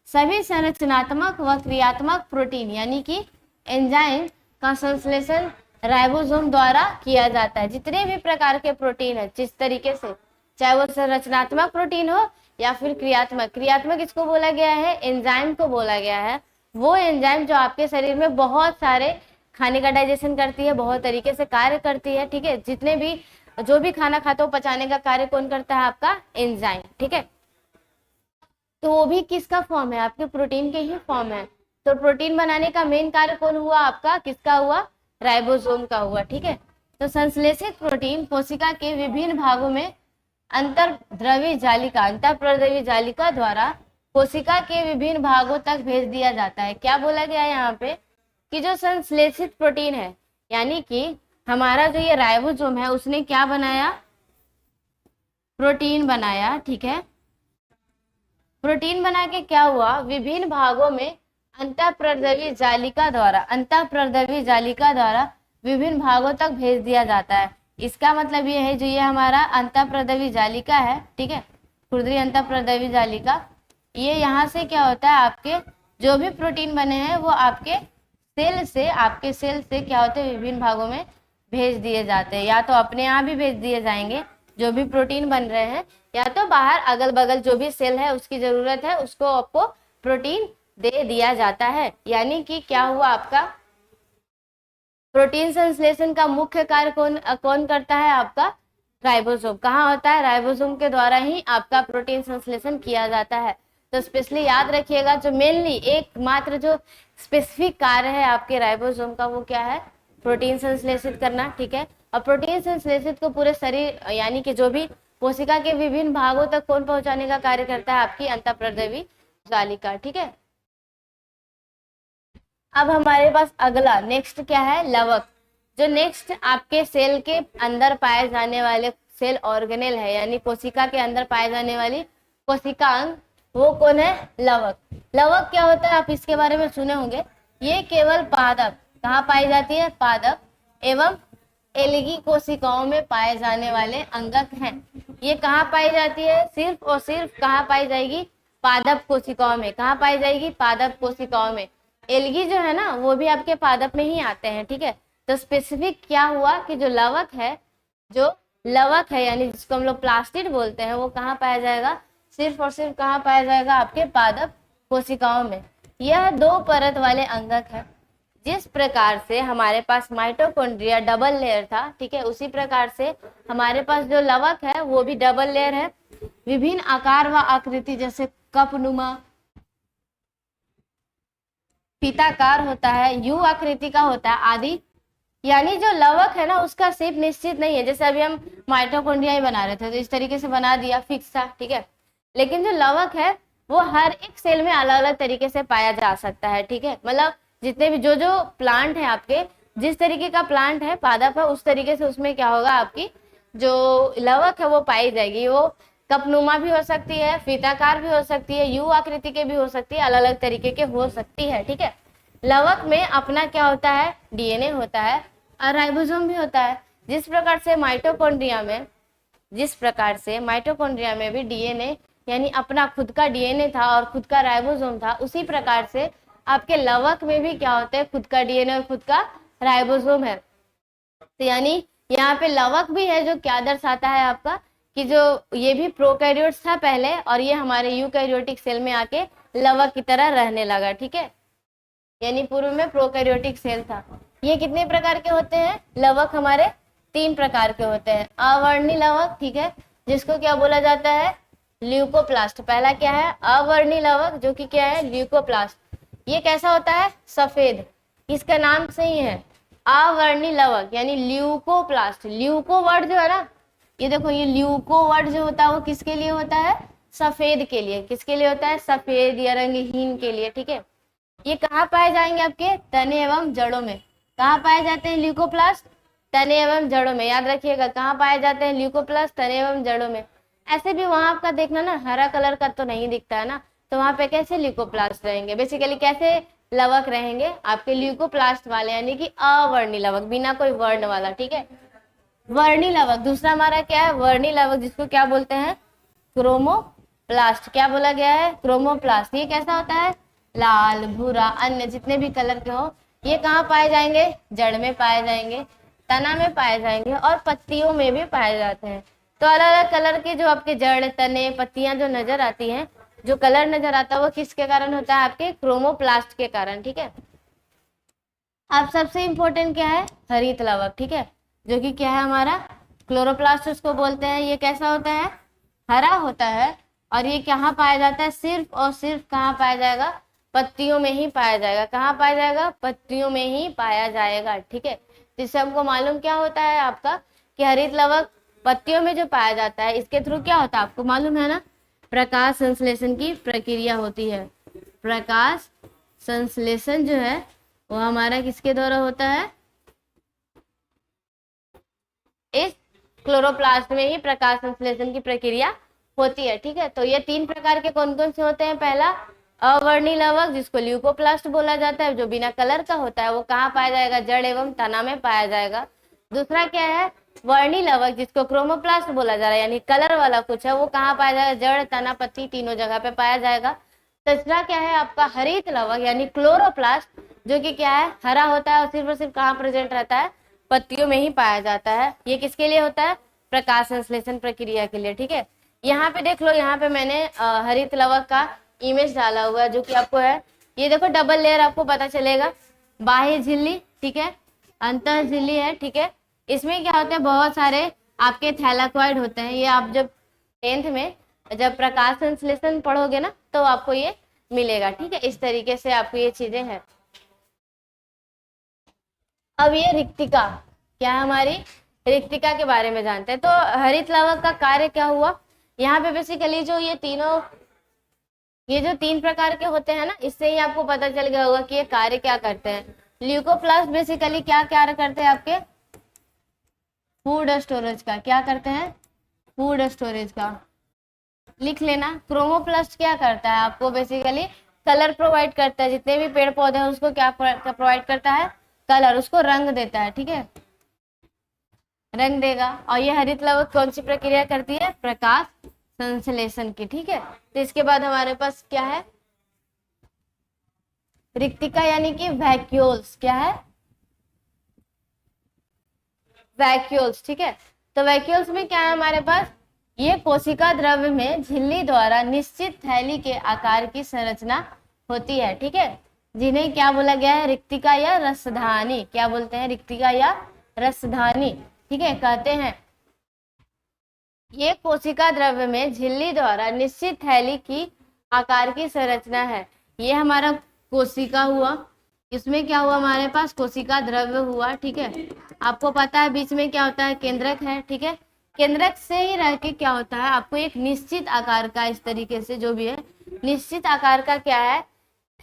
सभी संरचनात्मक व क्रियात्मक प्रोटीन यानी कि एंजाइम का संश्लेषण राइबोसोम द्वारा किया जाता है। जितने भी प्रकार के प्रोटीन है, जिस तरीके से, चाहे वो संरचनात्मक प्रोटीन हो या फिर क्रियात्मक, क्रियात्मक इसको बोला गया है, एंजाइम को बोला गया है। वो एंजाइम जो आपके शरीर में बहुत सारे खाने का डाइजेशन करती है, बहुत तरीके से कार्य करती है, ठीक है। जितने भी जो भी खाना खाते हो पचाने का कार्य कौन करता है, आपका एंजाइम, ठीक है। तो वो भी किसका फॉर्म है, आपके प्रोटीन के ही फॉर्म है। तो प्रोटीन बनाने का मेन कार्य कौन हुआ, आपका किसका हुआ, राइबोसोम का हुआ, ठीक है। तो संश्लेषित प्रोटीन कोशिका के विभिन्न भागों में अंतर्द्रवी जालिका, अंतःप्रदेवी जालिका द्वारा कोशिका के विभिन्न भागों तक भेज दिया जाता है। क्या बोला गया है यहाँ पे कि जो संश्लेषित प्रोटीन है, यानी कि हमारा जो ये राइबोसोम है उसने क्या बनाया, प्रोटीन बनाया, ठीक है। प्रोटीन बना के क्या हुआ, विभिन्न भागों में अंतःप्रद्रवी जालिका द्वारा विभिन्न भागों तक भेज दिया जाता है। इसका मतलब ये है, जो ये हमारा अंतःप्रद्रवी जालिका है, ठीक है, खुरदरी अंतःप्रद्रवी जालिका, ये यहाँ से क्या होता है, आपके जो भी प्रोटीन बने हैं वो आपके सेल से क्या होते हैं, विभिन्न भागों में भेज दिए जाते हैं। या तो अपने यहाँ भी भेज दिए जाएंगे जो भी प्रोटीन बन रहे हैं, या तो बाहर अगल बगल जो भी सेल है उसकी जरूरत है उसको आपको प्रोटीन दे दिया जाता है। यानी कि क्या हुआ, आपका प्रोटीन संश्लेषण का मुख्य कार्य कौन करता है, आपका राइबोसोम। कहाँ होता है, राइबोसोम के द्वारा ही आपका प्रोटीन संश्लेषण किया जाता है। तो स्पेशली याद रखिएगा, जो मेनली एकमात्र जो स्पेसिफिक कार्य है आपके राइबोसोम का वो क्या है, प्रोटीन संश्लेषित करना, ठीक है। और प्रोटीन संश्लेषित को पूरे शरीर यानी कि जो भी कोशिका के विभिन्न भागों तक कौन पहुंचाने का कार्य करता है, आपकी अंतःप्रद्रवी जालिका, ठीक है। अब हमारे पास अगला नेक्स्ट क्या है, लवक। जो नेक्स्ट आपके सेल के अंदर पाए जाने वाले सेल ऑर्गेनेल है, यानी कोशिका के अंदर पाए जाने वाली कोशिकांग, वो कौन है, लवक। लवक क्या होता है, आप इसके बारे में सुने होंगे। ये केवल पादप, कहाँ पाई जाती है, पादप एवं एल्गी कोशिकाओं में पाए जाने वाले अंगक हैं। ये कहाँ पाई जाती है, सिर्फ और सिर्फ कहाँ पाई जाएगी, पादप कोशिकाओं में। कहाँ पाई जाएगी, पादप कोशिकाओं में। एल्गी जो है ना वो भी आपके पादप में ही आते हैं, ठीक है। तो स्पेसिफिक क्या हुआ कि जो लवक है यानी जिसको हम लोग प्लास्टिड बोलते हैं, वो कहाँ पाया जाएगा, सिर्फ और सिर्फ कहाँ पाया जाएगा, आपके पादप कोशिकाओं में। यह 2 परत वाले अंगक है। जिस प्रकार से हमारे पास माइटोकॉन्ड्रिया डबल लेयर था, ठीक है, उसी प्रकार से हमारे पास जो लवक है वो भी डबल लेयर है। विभिन्न आकार व आकृति, जैसे कपनुमा, पिताकार होता है, यू आकृति का होता है आदि। यानी जो लवक है ना उसका शेप निश्चित नहीं है। जैसे अभी हम माइटोकॉन्ड्रिया ही बना रहे थे तो इस तरीके से बना दिया, फिक्स था, ठीक है। लेकिन जो लवक है वो हर एक सेल में अलग अलग तरीके से पाया जा सकता है, ठीक है। मतलब जितने भी जो प्लांट है आपके, जिस तरीके का प्लांट है, पादप है, उस तरीके से उसमें क्या होगा, आपकी जो लवक है वो पाई जाएगी। वो कपनुमा भी हो सकती है, फीताकार भी हो सकती है, यू आकृति के भी हो सकती है, अलग अलग तरीके के हो सकती है, ठीक है। लवक में अपना क्या होता है, डीएनए होता है और राइबोसोम भी होता है। जिस प्रकार से माइटोकॉन्ड्रिया में भी डीएनए यानी अपना खुद का डीएनए था और खुद का राइबोसोम था, उसी प्रकार से आपके लवक में भी क्या होता है, खुद का डीएनए और खुद का राइबोसोम है। तो यानी यहाँ पे लवक भी है, जो क्या दर्शाता है आपका कि जो ये भी प्रोकैरियोट्स था पहले और ये हमारे यूकैरियोटिक सेल में आके लवक की तरह रहने लगा, ठीक है। यानी पूर्व में प्रोकैरियोटिक सेल था। ये कितने प्रकार के होते हैं, लवक हमारे 3 प्रकार के होते हैं। अवर्णी लवक, ठीक है, जिसको क्या बोला जाता है, ल्यूकोप्लास्ट। पहला क्या है, अवर्णी लवक, जो कि क्या है, ल्यूकोप्लास्ट। ये कैसा होता है, सफेद, इसका नाम सही है अवर्णी लवक यानी ल्यूकोप्लास्ट। ल्यूको वर्ड जो है ना, ये देखो, ये ल्यूको वर्ड जो होता है वो किसके लिए होता है, सफेद के लिए। किसके लिए होता है, सफेद या रंगहीन के लिए, ठीक है। ये कहाँ पाए जाएंगे, आपके तने एवं जड़ों में। कहाँ पाए जाते हैं ल्यूकोप्लास्ट, तने एवं जड़ों में। याद रखिएगा, कहाँ पाए जाते हैं ल्यूकोप्लास्ट, तने एवं जड़ों में। ऐसे भी वहां आपका देखना ना, हरा कलर का तो नहीं दिखता है ना, तो वहां पे कैसे ल्यूकोप्लास्ट रहेंगे, बेसिकली कैसे लवक रहेंगे आपके, ल्यूकोप्लास्ट वाले, यानी कि अवर्णी लवक, बिना कोई वर्ण वाला, ठीक है। वर्णी लवक दूसरा हमारा क्या है, वर्णी लवक, जिसको क्या बोलते हैं, क्रोमोप्लास्ट। क्या बोला गया है, क्रोमोप्लास्ट। ये कैसा होता है, लाल, भूरा, अन्य जितने भी कलर के हो। ये कहाँ पाए जाएंगे, जड़ में पाए जाएंगे, तना में पाए जाएंगे और पत्तियों में भी पाए जाते हैं। तो अलग अलग कलर के जो आपके जड़, तने, पत्तियां जो नजर आती हैं, जो कलर नजर आता है वो किसके कारण होता है, आपके क्रोमोप्लास्ट के कारण, ठीक है। अब सबसे इंपॉर्टेंट क्या है, हरित लवक, ठीक है, जो कि क्या है हमारा, क्लोरोप्लास्ट उसको बोलते हैं। ये कैसा होता है, हरा होता है और ये कहाँ पाया जाता है, सिर्फ और सिर्फ कहाँ पाया जाएगा, पत्तियों में ही पाया जाएगा। कहाँ पाया जाएगा, पत्तियों में ही पाया जाएगा, ठीक है। जिससे हमको मालूम क्या होता है आपका कि हरित लवक पत्तियों में जो पाया जाता है, इसके थ्रू क्या होता है आपको मालूम है ना, प्रकाश संश्लेषण की प्रक्रिया होती है। प्रकाश संश्लेषण जो है वो हमारा किसके द्वारा होता है, इस क्लोरोप्लास्ट में ही प्रकाश संश्लेषण की प्रक्रिया होती है। ठीक है, तो ये 3 प्रकार के कौन कौन से होते हैं। पहला अवर्णी लवक जिसको ल्यूकोप्लास्ट बोला जाता है, जो बिना कलर का होता है, वो कहाँ पाया जाएगा, जड़ एवं तना में पाया जाएगा। दूसरा क्या है, वर्णी लवक जिसको क्रोमोप्लास्ट बोला जा रहा है, यानी कलर वाला कुछ है, वो कहाँ पाया जाएगा, जड़ तना पत्ती तीनों जगह पे पाया जाएगा। तीसरा क्या है आपका हरित लवक यानी क्लोरोप्लास्ट, जो कि क्या है, हरा होता है और सिर्फ कहाँ प्रेजेंट रहता है, पत्तियों में ही पाया जाता है। ये किसके लिए होता है, प्रकाश संश्लेषण प्रक्रिया के लिए। ठीक है, यहाँ पे देख लो, यहाँ पे मैंने हरित लवक का इमेज डाला हुआ है, जो कि आपको है, ये देखो डबल लेयर आपको पता चलेगा, बाह्य झिल्ली, ठीक है, अंतः झिल्ली है। ठीक है, इसमें क्या होता है, बहुत सारे आपके थैलाकोइड होते हैं। ये आप जब 10th में जब प्रकाश संश्लेषण पढ़ोगे ना, तो आपको ये मिलेगा। ठीक है, इस तरीके से आपको ये चीजें हैं। अब ये रिक्तिका क्या है, हमारी रिक्तिका के बारे में जानते हैं। तो हरित लवक का कार्य क्या हुआ, यहाँ पे बेसिकली जो ये तीनों, ये जो 3 प्रकार के होते हैं ना, इससे ही आपको पता चल गया होगा कि ये कार्य क्या करते हैं। ल्यूकोप्लास्ट बेसिकली क्या कार्य करते हैं, आपके फूड स्टोरेज का, क्या करते हैं, फूड स्टोरेज का, लिख लेना। क्रोमोप्लास्ट क्या करता है, आपको बेसिकली कलर प्रोवाइड करता है, जितने भी पेड़ पौधे हैं उसको क्या प्रोवाइड करता है, कलर, उसको रंग देता है। ठीक है, रंग देगा। और ये हरित लवक कौन सी प्रक्रिया करती है, प्रकाश संश्लेषण की। ठीक है, तो इसके बाद हमारे पास क्या है, रिक्तिका यानी कि वैक्यूल्स, क्या है, वैक्यूल्स। ठीक है, तो वैक्यूल्स में क्या है हमारे पास, ये कोशिका द्रव्य में झिल्ली द्वारा निश्चित थैली के आकार की संरचना होती है। ठीक है, जिन्हें क्या बोला गया है, रिक्तिका या रसधानी, क्या बोलते हैं, रिक्तिका या रसधानी। ठीक है, कहते हैं ये कोशिका द्रव्य में झिल्ली द्वारा निश्चित थैली की आकार की संरचना है। ये हमारा कोशिका हुआ, इसमें क्या हुआ, हमारे पास कोशिका द्रव्य हुआ। ठीक है, आपको पता है बीच में क्या होता है, केंद्रक है। ठीक है, केंद्रक से ही रह के क्या होता है, आपको एक निश्चित आकार का, इस तरीके से जो भी है निश्चित आकार का क्या है,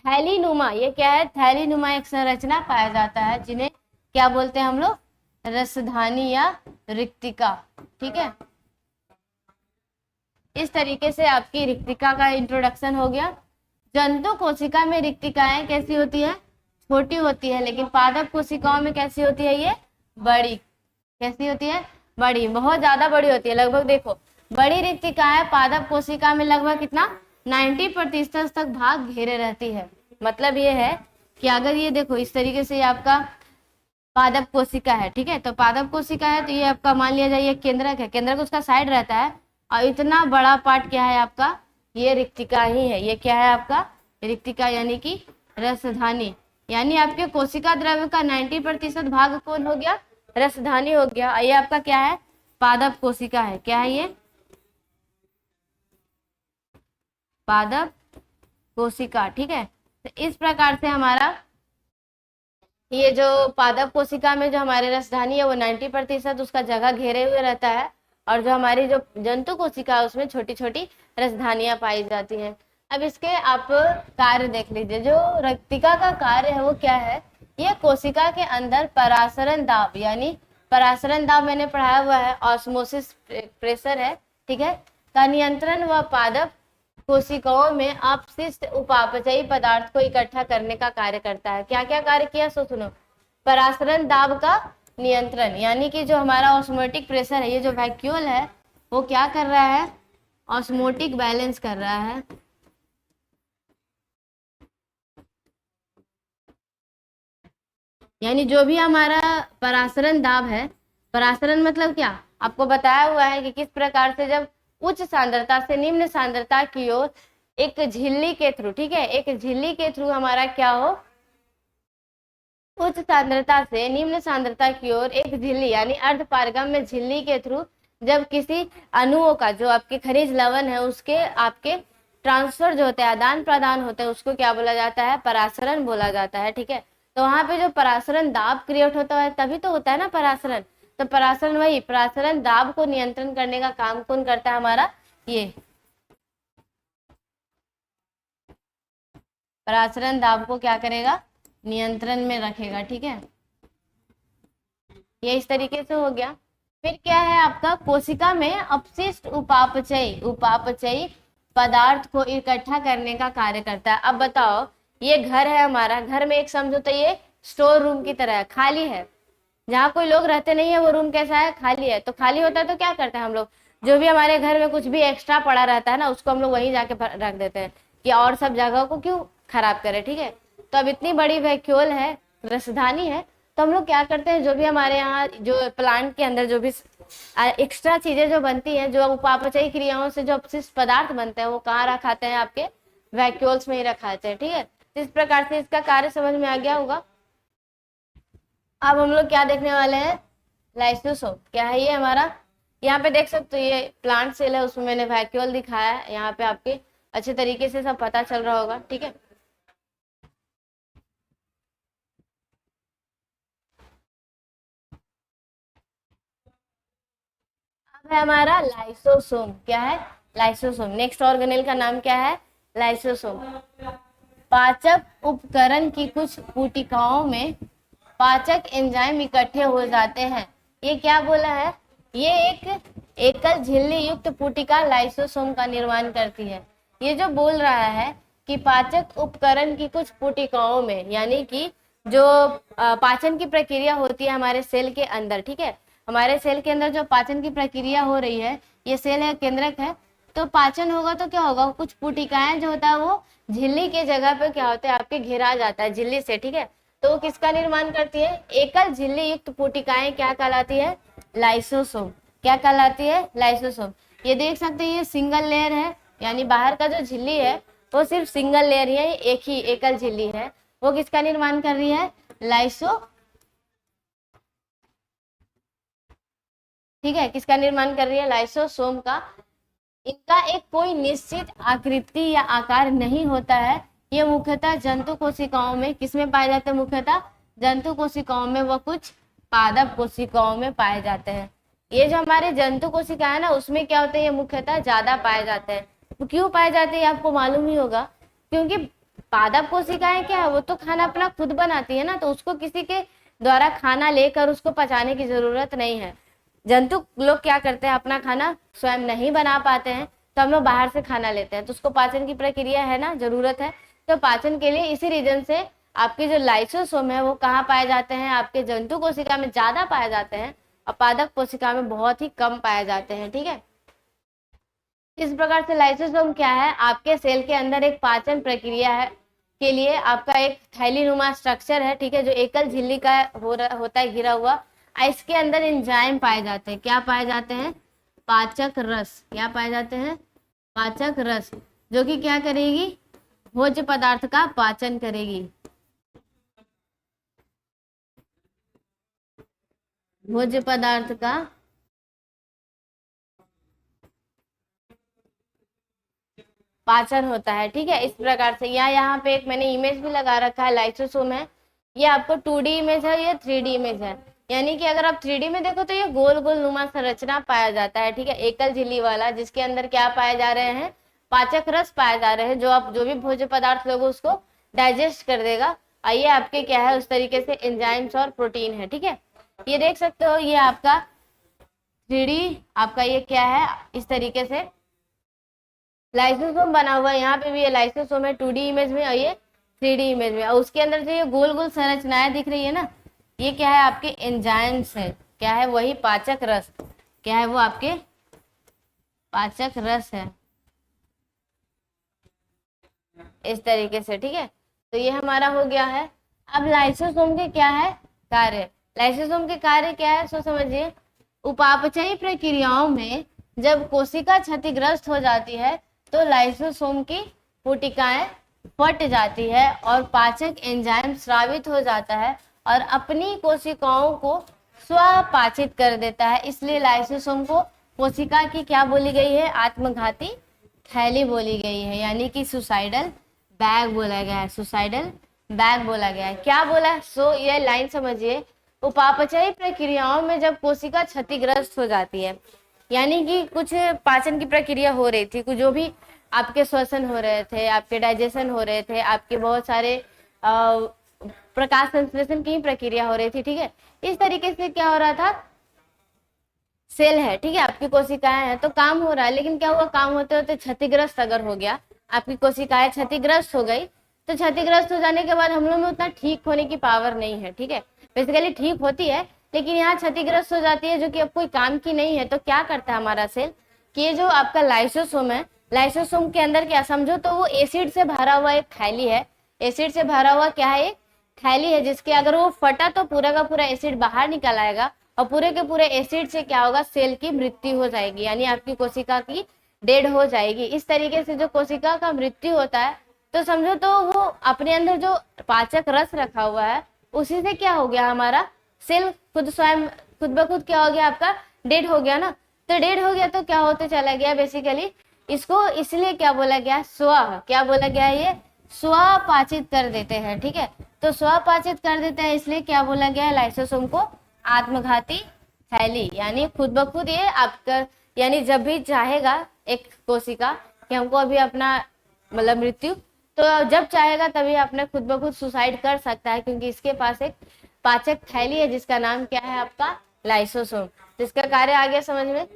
थैली नुमा, ये क्या है, थैली नुमा एक संरचना पाया जाता है, जिन्हें क्या बोलते हैं हम लोग, रसधानी या रिक्तिका। ठीक है, इस तरीके से आपकी रिक्तिका का इंट्रोडक्शन हो गया। जंतु कोशिका में रिक्तिकाएं कैसी होती है, छोटी होती है, लेकिन पादप कोशिकाओं में कैसी होती है, ये बड़ी, कैसी होती है, बड़ी, बहुत ज्यादा बड़ी होती है। लगभग देखो, बड़ी रिक्तिकाएं पादप कोशिका में लगभग कितना 90% तक भाग घेरे रहती है। मतलब ये है कि अगर ये देखो इस तरीके से आपका पादप कोशिका है, ठीक है, तो पादप कोशिका है, तो ये आपका मान लिया जाए ये केंद्रक है, केंद्रक उसका साइड रहता है, और इतना बड़ा पार्ट क्या है आपका, ये रिक्तिका ही है। ये क्या है आपका, रिक्तिका यानी कि रसधानी, यानी आपके कोशिका द्रव्य का 90% भाग कौन हो गया, रसधानी हो गया। ये आपका क्या है, पादप कोशिका है, क्या है ये, पादप कोशिका। ठीक है, तो इस प्रकार से हमारा ये जो पादप कोशिका में जो हमारे रसधानी है वो 90% उसका जगह घेरे हुए रहता है, और जो हमारी जो जंतु कोशिका है उसमें छोटी छोटी रसधानियां पाई जाती हैं। अब इसके आप कार्य देख लीजिए। जो रिक्तिका का कार्य है वो क्या है, ये कोशिका के अंदर परासरण दाब, यानी परासरण दाब मैंने पढ़ाया हुआ है, ऑस्मोसिस प्रेशर है, ठीक है, का नियंत्रण व पादप कोशिकाओं में अपशिष्ट उपापचयी पदार्थ को इकट्ठा करने का कार्य करता है। क्या क्या कार्य किया, सो सुनो। परासरण दाब का नियंत्रण, यानी कि जो हमारा ऑस्मोटिक प्रेशर है, ये जो वैक्यूल है वो क्या कर रहा है, ऑस्मोटिक बैलेंस कर रहा है। यानी जो भी हमारा परासरण दाब है, परासरण मतलब क्या, आपको बताया हुआ है कि किस प्रकार से जब उच्च सांद्रता से निम्न सांद्रता की ओर एक झिल्ली के थ्रू, ठीक है, एक झिल्ली के थ्रू हमारा क्या हो, उच्च सांद्रता से निम्न सांद्रता की ओर एक झिल्ली यानी अर्धपारगम में झिल्ली के थ्रू जब किसी अणुओं का, जो आपके खनिज लवण है, उसके आपके ट्रांसफर जो होता है, आदान प्रदान होता है, उसको क्या बोला जाता है, परासरण बोला जाता है। ठीक है, तो वहां पे जो परासरण दाब क्रिएट होता है तभी तो होता है ना परासरण। तो परासरण, वही परासरण दाब को नियंत्रण करने का काम कौन करता है, हमारा ये परासरण दाब को क्या करेगा, नियंत्रण में रखेगा। ठीक है, ये इस तरीके से हो गया। फिर क्या है आपका, कोशिका में अपशिष्ट उपापचयी पदार्थ को इकट्ठा करने का कार्य करता है। अब बताओ, ये घर है हमारा, घर में एक समझो तो ये स्टोर रूम की तरह है, खाली है, जहाँ कोई लोग रहते नहीं है, वो रूम कैसा है, खाली है। तो खाली होता है तो क्या करते हैं हम लोग, जो भी हमारे घर में कुछ भी एक्स्ट्रा पड़ा रहता है ना, उसको हम लोग वहीं जाके रख देते हैं कि और सब जगह को क्यों खराब करे। ठीक है, तो अब इतनी बड़ी वैक्यूल है, रसधानी है, तो हम लोग क्या करते हैं, जो भी हमारे यहाँ जो प्लांट के अंदर जो भी एक्स्ट्रा चीजें जो बनती हैं, जो उपापचयी क्रियाओं से जो अपशिष्ट पदार्थ बनते हैं, वो कहाँ रखाते हैं, आपके वैक्यूल्स में ही रखाते हैं। ठीक है, इस प्रकार से इसका कार्य समझ में आ गया होगा। अब हम लोग क्या देखने वाले हैं, लाइसोसोम क्या है ये हमारा। यहाँ पे देख सकते हो, ये प्लांट सेल है, उसमें मैंने वैक्यूल दिखाया है, यहाँ पे आपके अच्छे तरीके से सब पता चल रहा होगा। ठीक है, अब है हमारा लाइसोसोम। क्या है, लाइसोसोम। नेक्स्ट ऑर्गेनेल का नाम क्या है, लाइसोसोम। पाचक उपकरण की कुछ पुटिकाओं में पाचक एंजाइम इकट्ठे हो जाते हैं। ये क्या बोला है, ये एक एकल झिल्ली युक्त पुटिका लाइसोसोम का निर्माण करती है। ये जो बोल रहा है कि पाचक उपकरण की कुछ पुटिकाओं में, यानी कि जो पाचन की प्रक्रिया होती है हमारे सेल के अंदर। ठीक है, हमारे सेल के अंदर जो पाचन की प्रक्रिया हो रही है, ये सेल है, केंद्रक है, तो पाचन होगा तो क्या होगा, कुछ पुटिकाएं जो होता है वो झिल्ली के जगह पे क्या होता है, आपके घेरा जाता है झिल्ली से। ठीक है, तो वो किसका निर्माण करती है, एकल झिल्ली युक्त पुटिकाएं क्या कहलाती है, लाइसोसोम। क्या कहलाती है, लाइसोसोम। ये देख सकते हैं, ये सिंगल लेयर है, यानी बाहर का जो झिल्ली है वो सिर्फ सिंगल लेयर है, एक ही एकल झिल्ली है, वो किसका निर्माण कर रही है, लाइसो। ठीक है, किसका निर्माण कर रही है, लाइसोसोम का। इनका एक कोई निश्चित आकृति या आकार नहीं होता है। ये मुख्यतः जंतु कोशिकाओं में किसमें पाए जाते हैं, मुख्यतः जंतु कोशिकाओं में व कुछ पादप कोशिकाओं में पाए जाते हैं। ये जो हमारे जंतु कोशिकाएं ना, उसमें क्या होते हैं, ये मुख्यतः ज्यादा पाए जाते हैं। तो क्यों पाए जाते हैं, आपको मालूम ही होगा, क्योंकि पादप कोशिकाएं क्या है, वो तो खाना अपना खुद बनाती है ना, तो उसको किसी के द्वारा खाना लेकर उसको पचाने की जरूरत नहीं है। जंतु लोग क्या करते हैं, अपना खाना स्वयं नहीं बना पाते हैं, तो हम लोग बाहर से खाना लेते हैं, तो उसको पाचन की प्रक्रिया है ना, जरूरत है, तो पाचन के लिए इसी रीजन से आपके जो लाइसोसोम है वो कहाँ पाए जाते हैं, आपके जंतु कोशिका में ज्यादा पाए जाते हैं और पादप कोशिका में बहुत ही कम पाए जाते हैं। ठीक है, इस प्रकार से लाइसोसोम क्या है, आपके सेल के अंदर एक पाचन प्रक्रिया है के लिए आपका एक थैलीनुमा स्ट्रक्चर है। ठीक है, जो एकल झिल्ली का होता है घिरा हुआ, इसके अंदर एंजाइम पाए जाते हैं। क्या पाए जाते हैं, पाचक रस। क्या पाए जाते हैं, पाचक रस, जो कि क्या करेगी, भोज्य पदार्थ का पाचन करेगी। भोज्य पदार्थ का पाचन होता है। ठीक है, इस प्रकार से। यहाँ पे एक मैंने इमेज भी लगा रखा है, लाइसोसोम है, ये आपको 2D इमेज है, ये 3D इमेज है। यानी कि अगर आप 3D में देखो तो ये गोल गोल नुमा संरचना पाया जाता है। ठीक है, एकल झिल्ली वाला, जिसके अंदर क्या पाए जा रहे हैं, पाचक रस पाए जा रहे हैं, जो आप जो भी भोज्य पदार्थ लोगे उसको डाइजेस्ट कर देगा। आइए आपके क्या है, उस तरीके से एंजाइम्स और प्रोटीन है। ठीक है, ये देख सकते हो, ये आपका 3D आपका ये क्या है, इस तरीके से लाइसोसोम बना हुआ है। यहाँ पे भी ये लाइसोसोम है 2D इमेज में, और ये 3D इमेज में। और उसके अंदर जो ये गोल गोल संरचनाएं दिख रही है ना, ये क्या है, आपके एंजाइम्स है। क्या है, वही पाचक रस। क्या है वो, आपके पाचक रस है, इस तरीके से। ठीक है, तो ये हमारा हो गया है। अब लाइसोसोम के क्या है कार्य, लाइसोसोम के कार्य क्या है, सो समझिए। उपापचयी प्रक्रियाओं में जब कोशिका क्षतिग्रस्त हो जाती है तो लाइसोसोम की पुटिकाएं फट जाती है और पाचक एंजाइम स्रावित हो जाता है और अपनी कोशिकाओं को स्वपाचित कर देता है। इसलिए लाइसोसोम को कोशिका की क्या बोली गई है, आत्मघाती थैली बोली गई है, यानी कि सुसाइडल बैग बोला गया है, सुसाइडल बैग बोला गया है। क्या बोला है, सो ये लाइन समझिए। उपापचयी प्रक्रियाओं में जब कोशिका क्षतिग्रस्त हो जाती है, यानी कि कुछ पाचन की प्रक्रिया हो रही थी, कुछ जो भी आपके श्वसन हो रहे थे, आपके डाइजेशन हो रहे थे, आपके बहुत सारे प्रकाश संश्लेषण की प्रक्रिया हो रही थी, ठीक है। इस तरीके से क्या हो रहा था, सेल है, ठीक है, आपकी कोशिकाएं हैं तो काम हो रहा है, लेकिन क्या हुआ, काम होते होते क्षतिग्रस्त अगर हो गया, आपकी कोशिकाएं क्षतिग्रस्त हो गई, तो क्षतिग्रस्त हो जाने के बाद हम लोग में उतना ठीक होने की पावर नहीं है, ठीक है। बेसिकली ठीक होती है, लेकिन यहाँ क्षतिग्रस्त हो जाती है, जो कि अब कोई काम की नहीं है। तो क्या करता है हमारा सेल कि ये जो आपका लाइसोसोम है, लाइसोसोम के अंदर क्या समझो तो वो एसिड से भरा हुआ एक थैली है। एसिड से भरा हुआ क्या है, एक थैली है, जिसके अगर वो फटा तो पूरा का पूरा एसिड बाहर निकल आएगा, और पूरे के पूरे एसिड से क्या होगा, सेल की मृत्यु हो जाएगी, यानी आपकी कोशिका की डेड हो जाएगी। इस तरीके से जो कोशिका का मृत्यु होता है, तो समझो तो वो अपने अंदर जो पाचक रस रखा हुआ है, उसी से क्या हो गया, हमारा सेल खुद स्वयं खुद ब खुद क्या हो गया, आपका डेड हो गया ना। तो डेड हो गया तो क्या होते चला गया, बेसिकली इसको इसलिए क्या बोला गया, क्या बोला गया है, ये स्वपाचित कर देते हैं, ठीक है। तो स्वपाचित कर देते हैं, इसलिए क्या बोला गया है, लाइसोसोम को आत्मघाती थैली, यानी खुद ब खुद ये आपका, यानी जब भी चाहेगा एक कोशिका कि हमको अभी अपना मतलब मृत्यु, तो जब चाहेगा तभी अपने खुद ब खुद सुसाइड कर सकता है, क्योंकि इसके पास एक पाचक थैली है जिसका नाम क्या है, आपका लाइसोसोम। जिसका कार्य आ गया समझ में।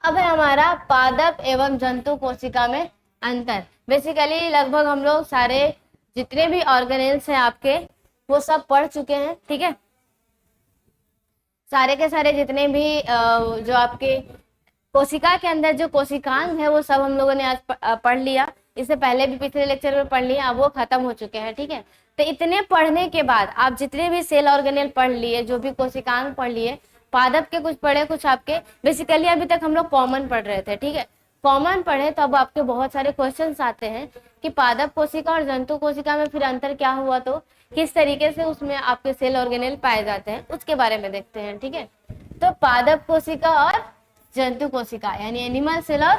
अब है हमारा पादप एवं जंतु कोशिका में अंतर। बेसिकली लगभग हम लोग सारे जितने भी ऑर्गेनेल्स हैं आपके, वो सब पढ़ चुके हैं, ठीक है। सारे के सारे जितने भी जो आपके कोशिका के अंदर जो कोशिकांग है, वो सब हम लोगों ने आज पढ़ लिया। इससे पहले भी पिछले लेक्चर में पढ़ लिया, अब वो खत्म हो चुके हैं, ठीक है। तो इतने पढ़ने के बाद आप जितने भी सेल ऑर्गेनेल पढ़ लिए, जो भी कोशिकांग पढ़ लिए, पादप के कुछ पढ़े, कुछ आपके बेसिकली अभी तक हम लोग कॉमन पढ़ रहे थे, ठीक है। कॉमन पढ़े तो अब आपके बहुत सारे क्वेश्चंस आते हैं कि पादप कोशिका और जंतु कोशिका में फिर अंतर क्या हुआ, तो किस तरीके से उसमें आपके सेल ऑर्गेनेल पाए जाते हैं, उसके बारे में देखते हैं, ठीक है। तो पादप कोशिका और जंतु कोशिका यानी एनिमल सेल और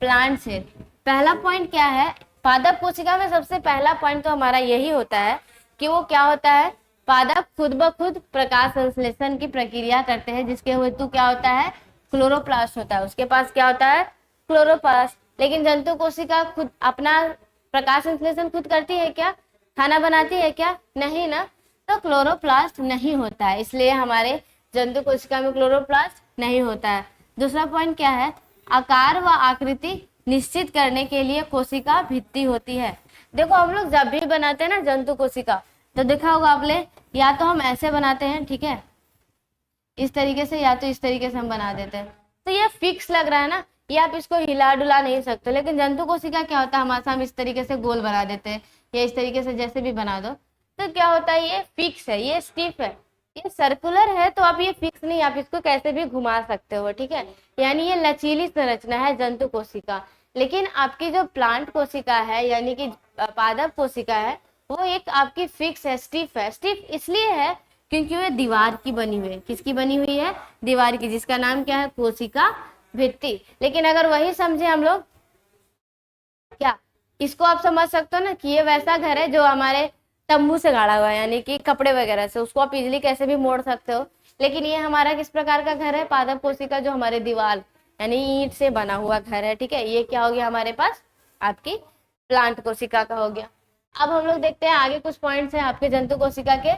प्लांट सेल। पहला पॉइंट क्या है, पादप कोशिका में सबसे पहला पॉइंट तो हमारा यही होता है कि वो क्या होता है, पादप खुद ब खुद प्रकाश संश्लेषण की प्रक्रिया करते हैं, जिसके हेतु क्या होता है, क्लोरोप्लास्ट होता है, उसके पास क्या होता है, क्लोरोप्लास्ट। लेकिन जंतु कोशिका खुद अपना प्रकाश संश्लेषण खुद करती है क्या, खाना बनाती है क्या, नहीं ना। तो क्लोरोप्लास्ट नहीं होता है, इसलिए हमारे जंतु कोशिका में क्लोरोप्लास्ट नहीं होता है। दूसरा पॉइंट क्या है, आकार व आकृति निश्चित करने के लिए कोशिका भित्ति होती है। देखो हम लोग जब भी बनाते हैं ना जंतु कोशिका, तो देखा होगा आपने, या तो हम ऐसे बनाते हैं, ठीक है, इस तरीके से, या तो इस तरीके से हम बना देते हैं, तो ये फिक्स लग रहा है ना, ये आप इसको हिला डुला नहीं सकते। लेकिन जंतु कोशिका क्या होता है, हमारे हम इस तरीके से गोल बना देते हैं, या इस तरीके से जैसे भी बना दो, तो क्या होता है, ये फिक्स है, ये स्टिफ है। ये सर्कुलर है तो आप ये फिक्स नहीं, आप इसको कैसे भी घुमा सकते हो, ठीक है। यानी ये लचीली संरचना है जंतु कोशिका। लेकिन आपकी जो प्लांट कोशिका है, यानी कि पादप कोशिका है, वो एक आपकी फिक्स है, स्टिफ है। स्टिफ इसलिए है क्योंकि वो दीवार की बनी हुई है। किसकी बनी हुई है, दीवार की, जिसका नाम क्या है, कोशिका भित्ति। लेकिन अगर वही समझे हम लोग, क्या इसको आप समझ सकते हो ना कि ये वैसा घर है जो हमारे तंबू से गाड़ा हुआ है, यानी कि कपड़े वगैरह से, उसको आप इजिली कैसे भी मोड़ सकते हो। लेकिन ये हमारा किस प्रकार का घर है, पादप कोशिका, जो हमारे दीवार यानी ईंट से बना हुआ घर है, ठीक है। ये क्या हो गया हमारे पास, आपकी प्लांट कोशिका का हो गया। अब हम लोग देखते हैं आगे कुछ पॉइंट्स हैं आपके जंतु कोशिका के।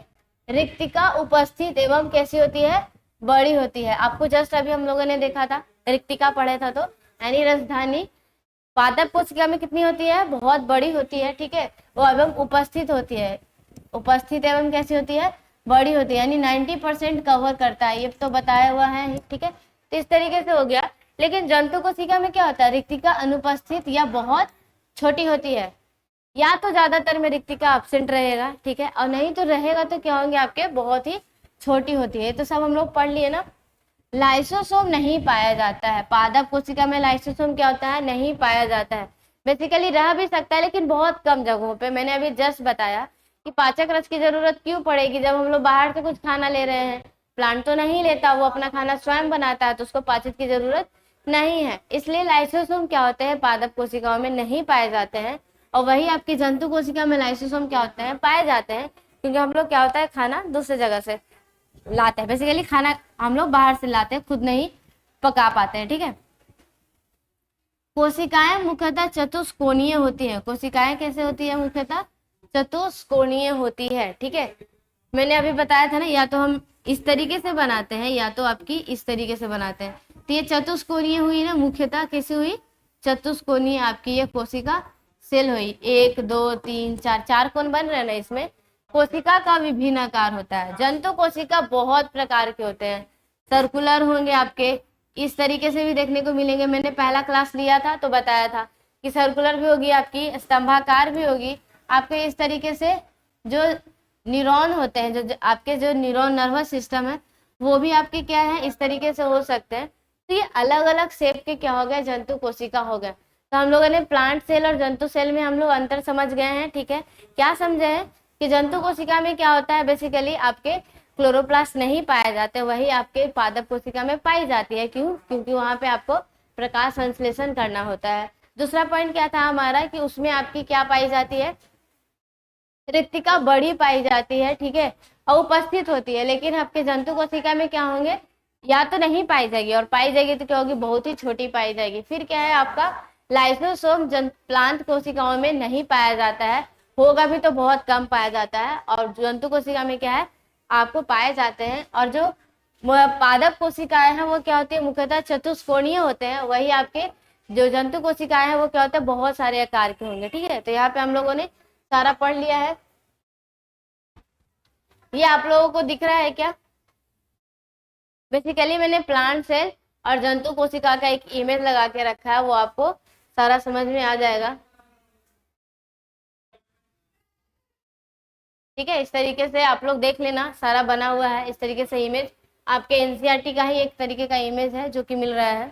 रिक्तिका उपस्थित एवं कैसी होती है, बड़ी होती है। आपको जस्ट अभी हम लोगों ने देखा था, रिक्तिका पढ़े था, तो यानी राजधानी पादप कोशिका में कितनी होती है, बहुत बड़ी होती है, ठीक है। वो एवं उपस्थित होती है, उपस्थित एवं कैसी होती है, बड़ी होती है, यानी 90% कवर करता है, ये तो बताया हुआ है, ठीक है। तो इस तरीके से हो गया। लेकिन जंतु कोशिका में क्या होता है, रिक्तिका अनुपस्थित या बहुत छोटी होती है, या तो ज्यादातर में रिक्तिका एब्सेंट रहेगा, ठीक है, और नहीं तो रहेगा तो क्या होंगे आपके, बहुत ही छोटी होती है। तो सब हम लोग पढ़ लिए ना। लाइसोसोम नहीं पाया जाता है, पादप कोशिका में लाइसोसोम क्या होता है, नहीं पाया जाता है। बेसिकली रह भी सकता है लेकिन बहुत कम जगहों पे। मैंने अभी जस्ट बताया कि पाचक रस की जरूरत क्यों पड़ेगी, जब हम लोग बाहर से कुछ खाना ले रहे हैं। प्लांट तो नहीं लेता, वो अपना खाना स्वयं बनाता है, तो उसको पाचक की जरूरत नहीं है। इसलिए लाइसोसोम क्या होते हैं, पादप कोशिकाओं में नहीं पाए जाते हैं। और वही आपकी जंतु कोशिका में लाइसोसोम क्या होते हैं, पाए जाते हैं, क्योंकि हम लोग क्या होता है, खाना दूसरे जगह से लाते हैं। बेसिकली खाना हम लोग बाहर से लाते हैं, खुद नहीं पका पाते हैं, ठीक है। कोशिकाएं मुख्यतः चतुष्कोणीय होती है। कोशिकाएं कैसे होती है? मुख्यतः चतुष्कोणीय होती है, ठीक है। मैंने अभी बताया था ना, या तो हम इस तरीके से बनाते हैं या तो आपकी इस तरीके से बनाते हैं। तो ये चतुष्कोणीय हुई ना, मुख्यतः कैसे हुई? चतुष्कोणीय आपकी ये कोशिका सेल हुई। 1 2 3 4, 4 कोण बन रहे हैं ना इसमें। कोशिका का विभिन्न आकार होता है। जंतु कोशिका बहुत प्रकार के होते हैं। सर्कुलर होंगे आपके, इस तरीके से भी देखने को मिलेंगे। मैंने पहला क्लास लिया था तो बताया था कि सर्कुलर भी होगी आपकी, स्तंभाकार भी होगी आपके। इस तरीके से जो न्यूरॉन होते हैं, जो आपके जो न्यूरॉन नर्वस सिस्टम है, वो भी आपके क्या है, इस तरीके से हो सकते हैं। तो ये अलग अलग शेप के क्या हो गए? जंतु कोशिका हो गए। तो हम लोगों ने प्लांट सेल और जंतु सेल में हम लोग अंतर समझ गए हैं, ठीक है। क्या समझे हैं? कि जंतु कोशिका में क्या होता है, बेसिकली आपके क्लोरोप्लास्ट नहीं पाए जाते, वही आपके पादप कोशिका में पाई जाती है। क्यों? क्योंकि वहां पे आपको प्रकाश संश्लेषण करना होता है। दूसरा पॉइंट क्या था हमारा, कि उसमें आपकी क्या पाई जाती है? रिक्तिका बड़ी पाई जाती है, ठीक है, और उपस्थित होती है। लेकिन आपके जंतु कोशिका में क्या होंगे? या तो नहीं पाई जाएगी, और पाई जाएगी तो क्या होगी? बहुत ही छोटी पाई जाएगी। फिर क्या है आपका लाइसोसोम प्लांट कोशिकाओं में नहीं पाया जाता है, होगा भी तो बहुत कम पाया जाता है। और जंतु कोशिका में क्या है? आपको पाए जाते हैं। और जो पादप कोशिकाएं हैं वो क्या होती है? मुख्यतः चतुष्कोणीय होते हैं। वही आपके जो जंतु कोशिकाएं हैं वो क्या होते हैं? बहुत सारे आकार के होंगे, ठीक है। तो यहाँ पे हम लोगों ने सारा पढ़ लिया है। ये आप लोगों को दिख रहा है क्या? बेसिकली मैंने प्लांट सेल और जंतु कोशिका का एक इमेज लगा के रखा है, वो आपको सारा समझ में आ जाएगा, ठीक है। इस तरीके से आप लोग देख लेना, सारा बना हुआ है इस तरीके से इमेज। आपके एनसीईआरटी का ही एक तरीके का इमेज है जो कि मिल रहा है।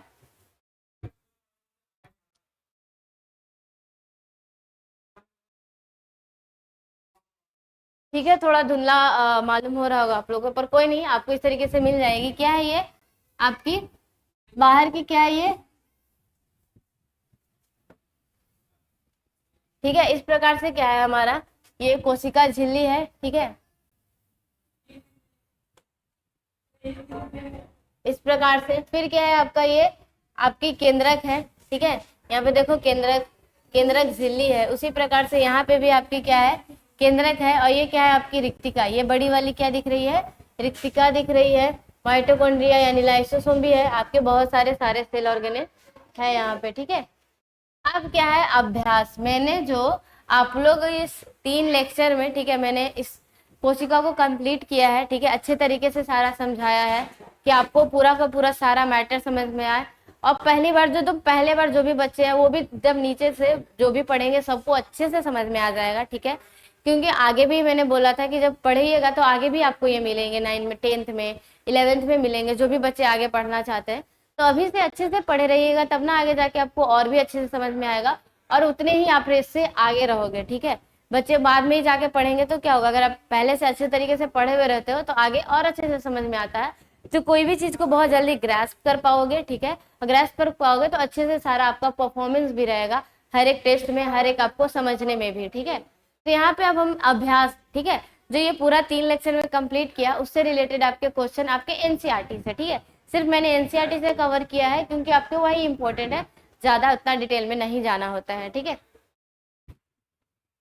ठीक है, थोड़ा धुंधला मालूम हो रहा होगा आप लोगों को, पर कोई नहीं, आपको इस तरीके से मिल जाएगी। क्या है ये? आपकी बाहर की क्या है ये? ठीक है, इस प्रकार से क्या है हमारा, ये कोशिका झिल्ली है, ठीक है। इस प्रकार से फिर क्या है आपका, ये आपकी केंद्रक है, ठीक है। यहाँ पे देखो केंद्रक, केंद्रक झिल्ली है। उसी प्रकार से यहाँ पे भी आपकी क्या है? केंद्रक है। और ये क्या है आपकी रिक्तिका, ये बड़ी वाली क्या दिख रही है? रिक्तिका दिख रही है। माइटोकॉन्ड्रिया यानी लाइसोसोम भी है आपके, बहुत सारे सेल ऑर्गेनेल है यहाँ पे, ठीक है। अब क्या है अभ्यास, मैंने जो आप लोग इस 3 लेक्चर में, ठीक है, मैंने इस कोशिका को कंप्लीट किया है, ठीक है, अच्छे तरीके से सारा समझाया है कि आपको पूरा का पूरा सारा मैटर समझ में आए। और पहले बार जो भी बच्चे हैं वो भी जब नीचे से जो भी पढ़ेंगे सबको अच्छे से समझ में आ जाएगा, ठीक है। क्योंकि आगे भी मैंने बोला था कि जब पढ़िएगा तो आगे भी आपको ये मिलेंगे, 9 में, 10th में, 11th में मिलेंगे, जो भी बच्चे आगे पढ़ना चाहते हैं। तो अभी से अच्छे से पढ़े रहिएगा, तब ना आगे जाके आपको और भी अच्छे से समझ में आएगा, और उतने ही आप रेस से आगे रहोगे, ठीक है। बच्चे बाद में ही जाके पढ़ेंगे तो क्या होगा, अगर आप पहले से अच्छे तरीके से पढ़े हुए रहते हो तो आगे और अच्छे से समझ में आता है। तो कोई भी चीज को बहुत जल्दी ग्रास्प कर पाओगे, ठीक है। ग्रास्प कर पाओगे तो अच्छे से सारा आपका परफॉर्मेंस भी रहेगा, हर एक टेस्ट में, हर एक आपको समझने में भी, ठीक है। तो यहाँ पे अब हम अभ्यास, ठीक है, जो ये पूरा 3 लेक्चर में कंप्लीट किया उससे रिलेटेड आपके क्वेश्चन आपके एनसीईआरटी से, ठीक है। सिर्फ मैंने एनसीईआरटी से कवर किया है क्योंकि आपके वही इंपॉर्टेंट है, ज्यादा उतना डिटेल में नहीं जाना होता है, ठीक है।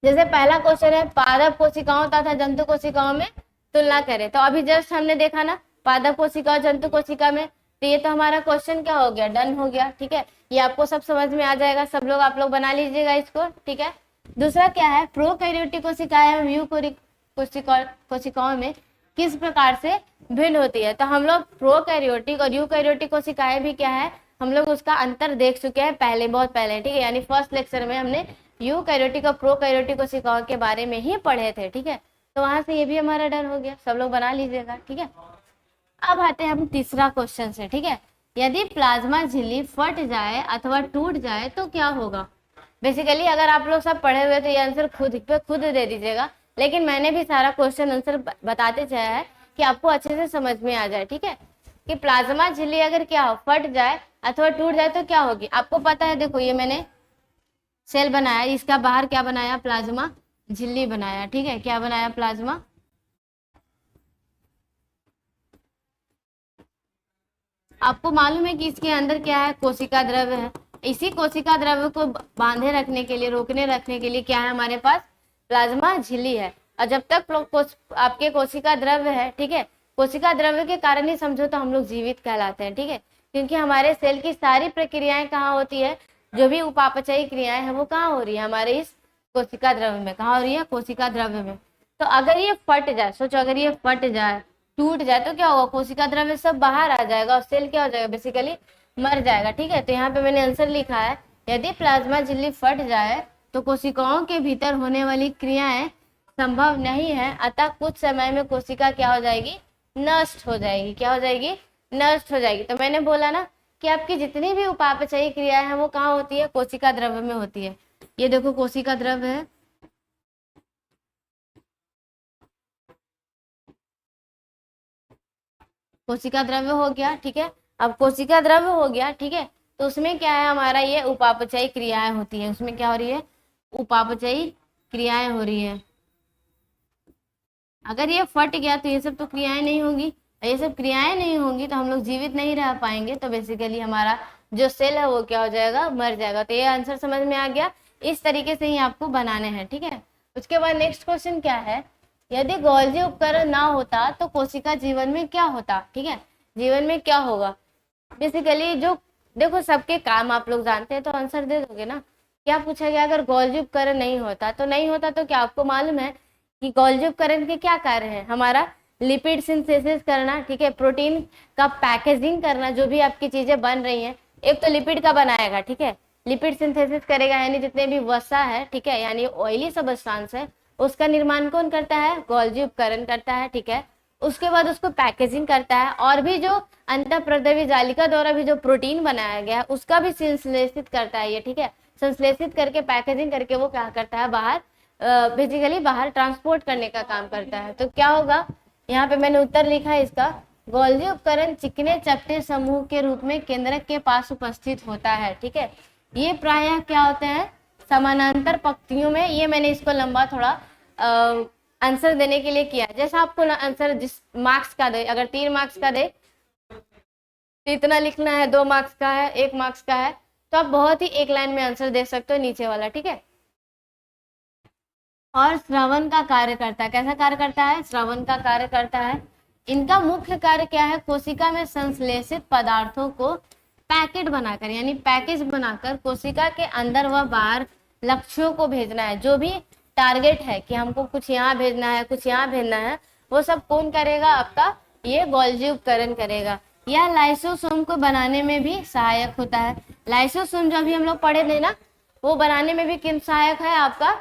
जैसे पहला क्वेश्चन है, पादप कोशिकाओं तथा जंतु कोशिकाओं में तुलना करें। तो अभी जस्ट हमने देखा ना, पादप कोशिका और जंतु कोशिका में, तो ये तो हमारा क्वेश्चन क्या हो गया, डन हो गया, ठीक है। ये आपको सब समझ में आ जाएगा, सब लोग आप लोग बना लीजिएगा इसको, ठीक है। दूसरा क्या है, प्रोकैरियोटिक कोशिकाएं एवं कोशिकाओं में किस प्रकार से भिन्न होती है। तो हम लोग प्रोकैरियोटिक और यूकैरियोटिक कोशिकाएं भी क्या है, हम लोग उसका अंतर देख चुके हैं पहले, बहुत पहले, ठीक है। यानी फर्स्ट लेक्चर में हमने यूकैरियोटिक और प्रोकैरियोटिक कोशिकाओं के बारे में ही पढ़े थे, ठीक है। तो वहां से ये भी हमारा डन हो गया, सब लोग बना लीजिएगा, ठीक है। अब आते हैं हम तीसरा क्वेश्चन से, ठीक है। यदि प्लाज्मा झिल्ली फट जाए अथवा टूट जाए तो क्या होगा। बेसिकली अगर आप लोग सब पढ़े हुए तो ये आंसर खुद पे खुद दे दीजिएगा, लेकिन मैंने भी सारा क्वेश्चन आंसर बताते जाया है कि आपको अच्छे से समझ में आ जाए, ठीक है। कि प्लाज्मा झिल्ली अगर क्या हो, फट जाए अथवा टूट जाए तो क्या होगी। आपको पता है, देखो ये मैंने सेल बनाया, इसका बाहर क्या बनाया, प्लाज्मा झिल्ली बनाया, ठीक है। क्या बनाया, प्लाज्मा। आपको मालूम है कि इसके अंदर क्या है, कोशिका द्रव्य है। इसी कोशिका द्रव्य को बांधे रखने के लिए, रोकने रखने के लिए क्या है हमारे पास, प्लाज्मा झिल्ली है। और जब तक आपके कोशिका द्रव्य है, ठीक है, कोशिका द्रव्य के कारण ही समझो तो हम लोग जीवित कहलाते हैं, ठीक है, क्योंकि हमारे सेल की सारी प्रक्रियाएं कहाँ होती है, जो भी उपापचयी क्रियाएं हैं वो कहाँ हो रही है, हमारे इस कोशिका द्रव्य में। कहाँ हो रही है, कोशिका द्रव्य में। तो अगर ये फट जाए, सोचो अगर ये फट जाए, टूट जाए, तो क्या होगा, कोशिका द्रव्य सब बाहर आ जाएगा और सेल क्या हो जाएगा, बेसिकली मर जाएगा, ठीक है। तो यहाँ पे मैंने आंसर लिखा है, यदि प्लाज्मा झिल्ली फट जाए तो कोशिकाओं के भीतर होने वाली क्रियाएं संभव नहीं है, अतः कुछ समय में कोशिका क्या हो जाएगी, नष्ट हो जाएगी। क्या हो जाएगी, नष्ट हो जाएगी। तो मैंने बोला ना कि आपकी जितनी भी उपापचयी क्रियाएं हैं वो कहाँ होती है, कोशिका द्रव्य में होती है। ये देखो कोशिका द्रव्य है, कोशिका द्रव्य हो गया, ठीक है। अब कोशिका द्रव्य हो गया, ठीक है, तो उसमें क्या है, हमारा ये उपापचयी क्रियाएं होती है। उसमें क्या हो रही है, उपापचयी क्रियाएं हो रही है। अगर ये फट गया तो ये सब तो क्रियाएं नहीं होंगी, ये सब क्रियाएं नहीं होंगी तो हम लोग जीवित नहीं रह पाएंगे। तो बेसिकली हमारा जो सेल है वो क्या हो जाएगा, मर जाएगा। तो ये आंसर समझ में आ गया। इस तरीके से ही आपको बनाने हैं, ठीक है। उसके बाद नेक्स्ट क्वेश्चन क्या है, यदि गोल्जी उपकरण ना होता तो कोशिका जीवन में क्या होता, ठीक है, जीवन में क्या होगा। बेसिकली जो देखो सबके काम आप लोग जानते हैं तो आंसर दे दोगे ना। क्या पूछा गया, अगर गोल्जी उपकरण नहीं होता तो नहीं होता, तो क्या आपको मालूम है कि गोल्जी उपकरण के क्या कार्य है, हमारा लिपिड सिंथेसिस करना, ठीक है, प्रोटीन का पैकेजिंग करना, जो भी आपकी चीजें बन रही हैं, एक तो लिपिड का बनाएगा, ठीक है, लिपिड सिंथेसिस करेगा, यानी जितने भी वसा है, ठीक है, यानी ऑयली सब्सटेंस है, उसका निर्माण कौन करता है, गोल्जी उपकरण करता है, ठीक है। उसके बाद उसको पैकेजिंग करता है, और भी जो अंतःप्रद्रवी जालिका द्वारा भी जो प्रोटीन बनाया गया है उसका भी संश्लेषित करता है ये, ठीक है, संश्लेषित करके पैकेजिंग करके वो क्या करता है, बाहर बेसिकली बाहर ट्रांसपोर्ट करने का काम करता है। तो क्या होगा, यहाँ पे मैंने उत्तर लिखा है इसका, गोल्जी उपकरण चिकने चपटे समूह के रूप में केंद्रक के पास उपस्थित होता है, ठीक है। ये प्रायः क्या होते हैं, समानांतर पंक्तियों में। ये मैंने इसको लंबा थोड़ा आंसर देने के लिए किया, जैसा आपको ना आंसर जिस मार्क्स का दे, अगर 3 मार्क्स का दे तो इतना लिखना है, 2 मार्क्स का है, 1 मार्क्स का है, तो आप बहुत ही एक लाइन में आंसर दे सकते हो नीचे वाला, ठीक है। और श्रवण का कार्य करता है, कैसा कार्य करता है, श्रवण का कार्य करता है। इनका मुख्य कार्य क्या है, कोशिका में संश्लेषित पदार्थों को पैकेट बनाकर, यानी पैकेज बनाकर कोशिका के अंदर व बाहर लक्ष्यों को भेजना है। जो भी टारगेट है कि हमको कुछ यहाँ भेजना है, कुछ यहाँ भेजना है, वो सब कौन करेगा, आपका ये गोल्जी उपकरण करेगा। यह लाइसोसोम को बनाने में भी सहायक होता है। लाइसोसोम जो अभी हम लोग पढ़े थे ना, वो बनाने में भी किन सहायक है, आपका